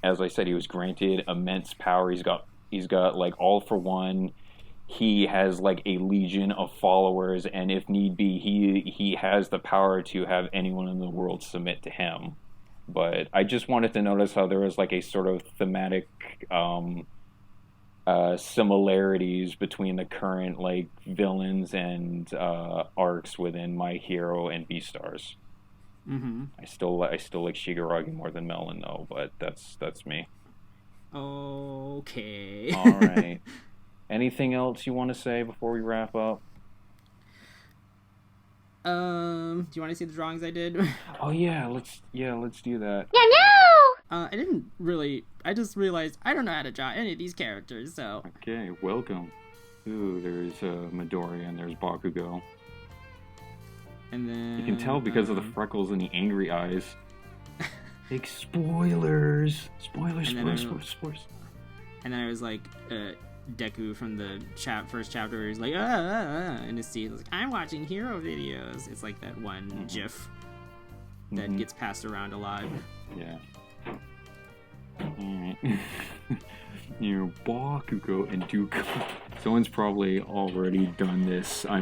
immense power. He's got like All For One. He has like a legion of followers, and if need be, he has the power to have anyone in the world submit to him. But I just wanted to notice how there was like a sort of thematic similarities between the current like villains and arcs within My Hero and Beastars. I still like Shigaraki more than Melon though, but that's me. Okay. All right. Anything else you want to say before we wrap up? Do you want to see the drawings I did? Oh yeah, let's do that. I just realized I don't know how to draw any of these characters, so. Okay, welcome. Ooh, there's Midoriya and there's Bakugo. And then you can tell because of the freckles and the angry eyes. Big spoilers. Spoilers. And then I was like, Deku from the first chapter, where he's like, in his seat, like, I'm watching hero videos. It's like that one GIF that gets passed around a lot. Yeah. Alright. Bakugo and Duke. Someone's probably already done this. I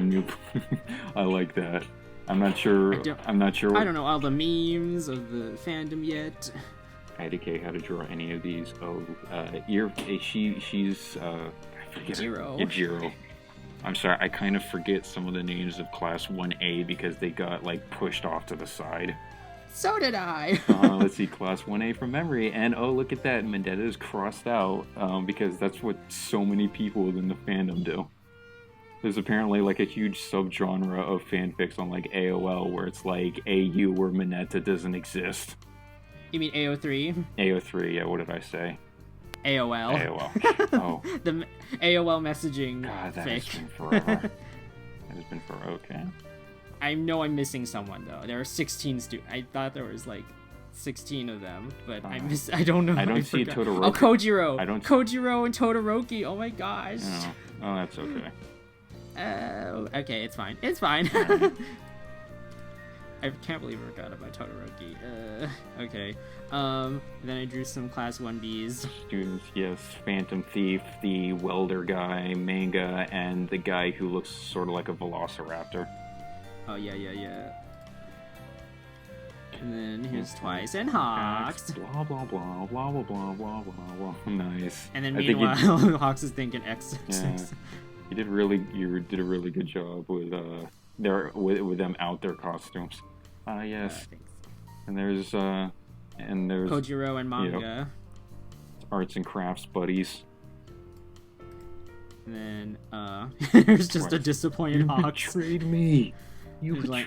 like that. I'm not sure. I don't know all the memes of the fandom yet. IDK how to draw any of these. She's I forget Jiro. I'm sorry, I kind of forget some of the names of Class 1A because they got like pushed off to the side. So did I. Let's see, Class 1A from memory, and oh look at that, Vendetta is crossed out because that's what so many people within the fandom do. There's apparently like a huge subgenre of fanfics on like AOL where it's like AU where Mineta doesn't exist. You mean AO3? AO3, yeah, what did I say? AOL. AOL. Oh. The AOL messaging God, that fic. has been forever. That has been forever. Okay. I know I'm missing someone, though. There are 16 I thought there was, like, 16 of them, but I don't know. I don't see forgot. Todoroki. Oh, Kojiro. I don't Kojiro and Todoroki. Oh, my gosh. Oh, that's okay. Okay, it's fine. It's fine. Right. I can't believe I forgot about Todoroki. Okay. Then I drew some class 1Bs. Students, yes. Phantom Thief, the welder guy, manga, and the guy who looks sort of like a velociraptor. Oh, yeah. And then here's Twice and Hawks. Blah, blah, blah, blah, blah, blah, blah, blah, blah. Nice. And then meanwhile, Hawks is thinking X. Yeah. You did a really good job with with them out their costumes. Yes. And there's Kojiro and manga. Arts and crafts buddies. And then there's just a disappointed Hawks. You betrayed me. He's like,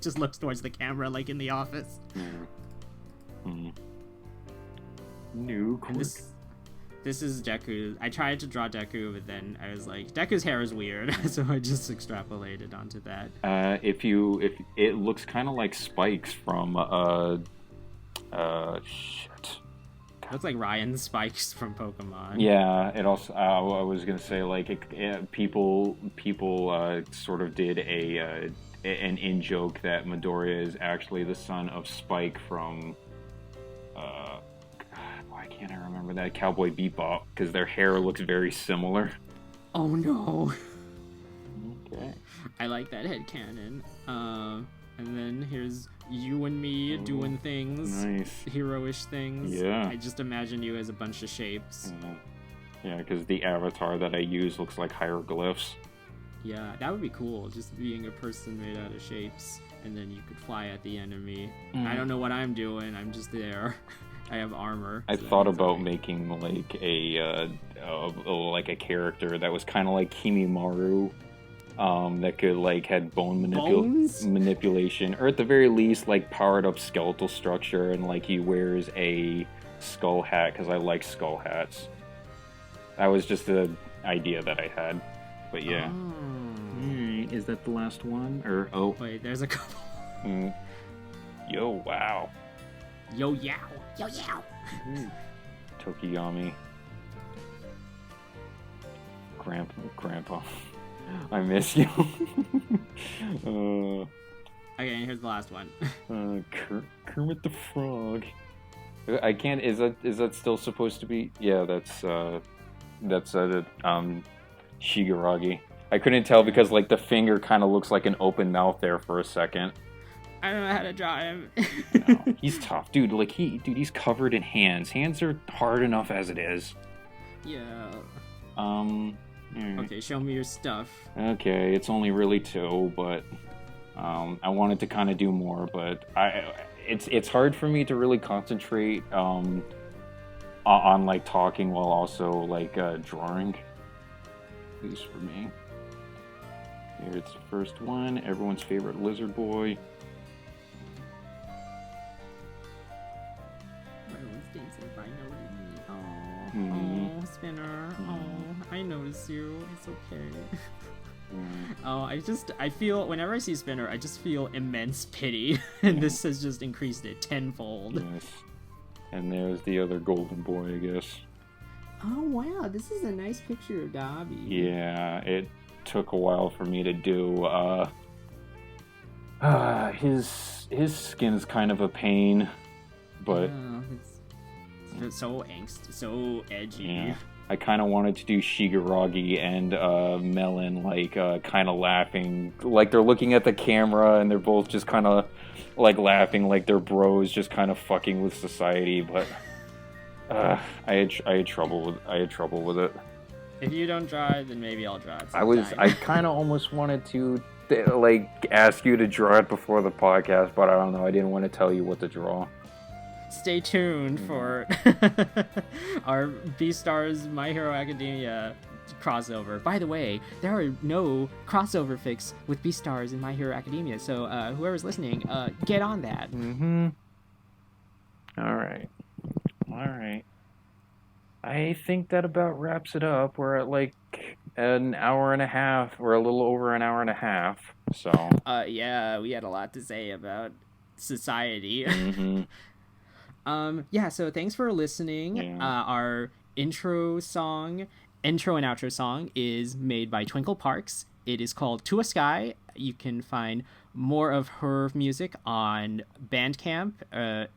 just looks towards the camera like in The Office. New. And this is Deku. I tried to draw Deku, but then I was like, Deku's hair is weird, so I just extrapolated onto that. If it looks kind of like spikes from shit. Looks like Ryan's spikes from Pokemon. Yeah, it also. I was gonna say like people sort of did an in joke that Midoriya is actually the son of Spike from why can't I remember that, Cowboy Bebop, because their hair looks very similar. Oh no. Okay. I like that headcanon. And then here's you and me doing things. Nice. Heroish things. Yeah. I just imagine you as a bunch of shapes. Yeah, because the avatar that I use looks like hieroglyphs. Yeah, that would be cool. Just being a person made out of shapes, and then you could fly at the enemy. I don't know what I'm doing. I'm just there. I have armor. I thought about making like a character that was kind of like Kimimaru. That could like had bone manipulation, or at the very least like powered up skeletal structure, and like he wears a skull hat because I like skull hats. That was just the idea that I had, but yeah. Alright, is that the last one? Or wait, there's a couple. Yo, wow. Yo yow, yo yow. Tokiyami. Grandpa. I miss you. Okay, here's the last one. Kermit the Frog. I can't. Is that still supposed to be? Yeah, that's Shigaraki. I couldn't tell because like the finger kind of looks like an open mouth there for a second. I don't know how to draw him. No, he's tough, dude. Like he's covered in hands. Hands are hard enough as it is. Yeah. Okay, show me your stuff. Okay, it's only really 2, but I wanted to kind of do more, but it's hard for me to really concentrate on like talking while also like drawing. At least for me. Here it's the first one, everyone's favorite lizard boy. Everyone's dancing by noticing me. Oh, Spinner. Oh, I notice you. It's okay. I feel, whenever I see Spinner, I just feel immense pity. And this has just increased it tenfold. Yes. And there's the other golden boy, I guess. Oh, wow. This is a nice picture of Dobby. Yeah, it took a while for me to do. His skin's kind of a pain, but it's so angsty, so edgy. Yeah. I kind of wanted to do Shigaraki and Melon, like, kind of laughing. Like, they're looking at the camera, and they're both just kind of, like, laughing like they're bros, just kind of fucking with society, but I had trouble with it. If you don't draw it, then maybe I'll draw it sometime. I kind of almost wanted to, like, ask you to draw it before the podcast, but I don't know, I didn't want to tell you what to draw. Stay tuned for our Beastars My Hero Academia crossover. By the way, there are no crossover fics with Beastars in My Hero Academia, so whoever's listening, get on that. All right. I think that about wraps it up. We're at like an hour and a half, or a little over an hour and a half. So. Yeah, we had a lot to say about society. Mm-hmm. Yeah. So thanks for listening. Yeah. Our intro and outro song is made by TwinkleParks. It is called To a Sky. You can find more of her music on Bandcamp.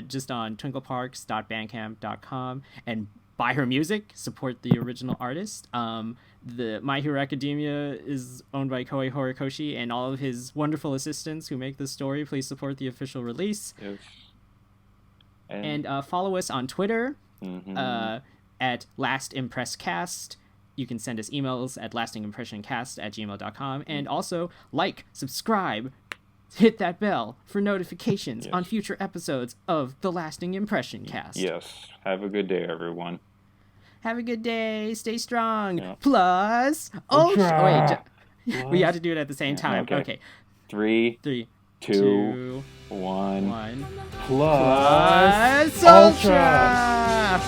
Just on twinkleparks.bandcamp.com, and buy her music, support the original artist. The My Hero Academia is owned by Koei Horikoshi and all of his wonderful assistants who make this story. Please support the official release. Yes. And follow us on Twitter at LastImpressCast. You can send us emails at lastingimpressioncast@gmail.com. And also subscribe, hit that bell for notifications on future episodes of The Lasting Impression Cast. Yes. Have a good day, everyone. Have a good day. Stay strong. Yeah. Plus Ultra. Wait, we have to do it at the same time. Okay. 3, 2, 1. Plus Ultra.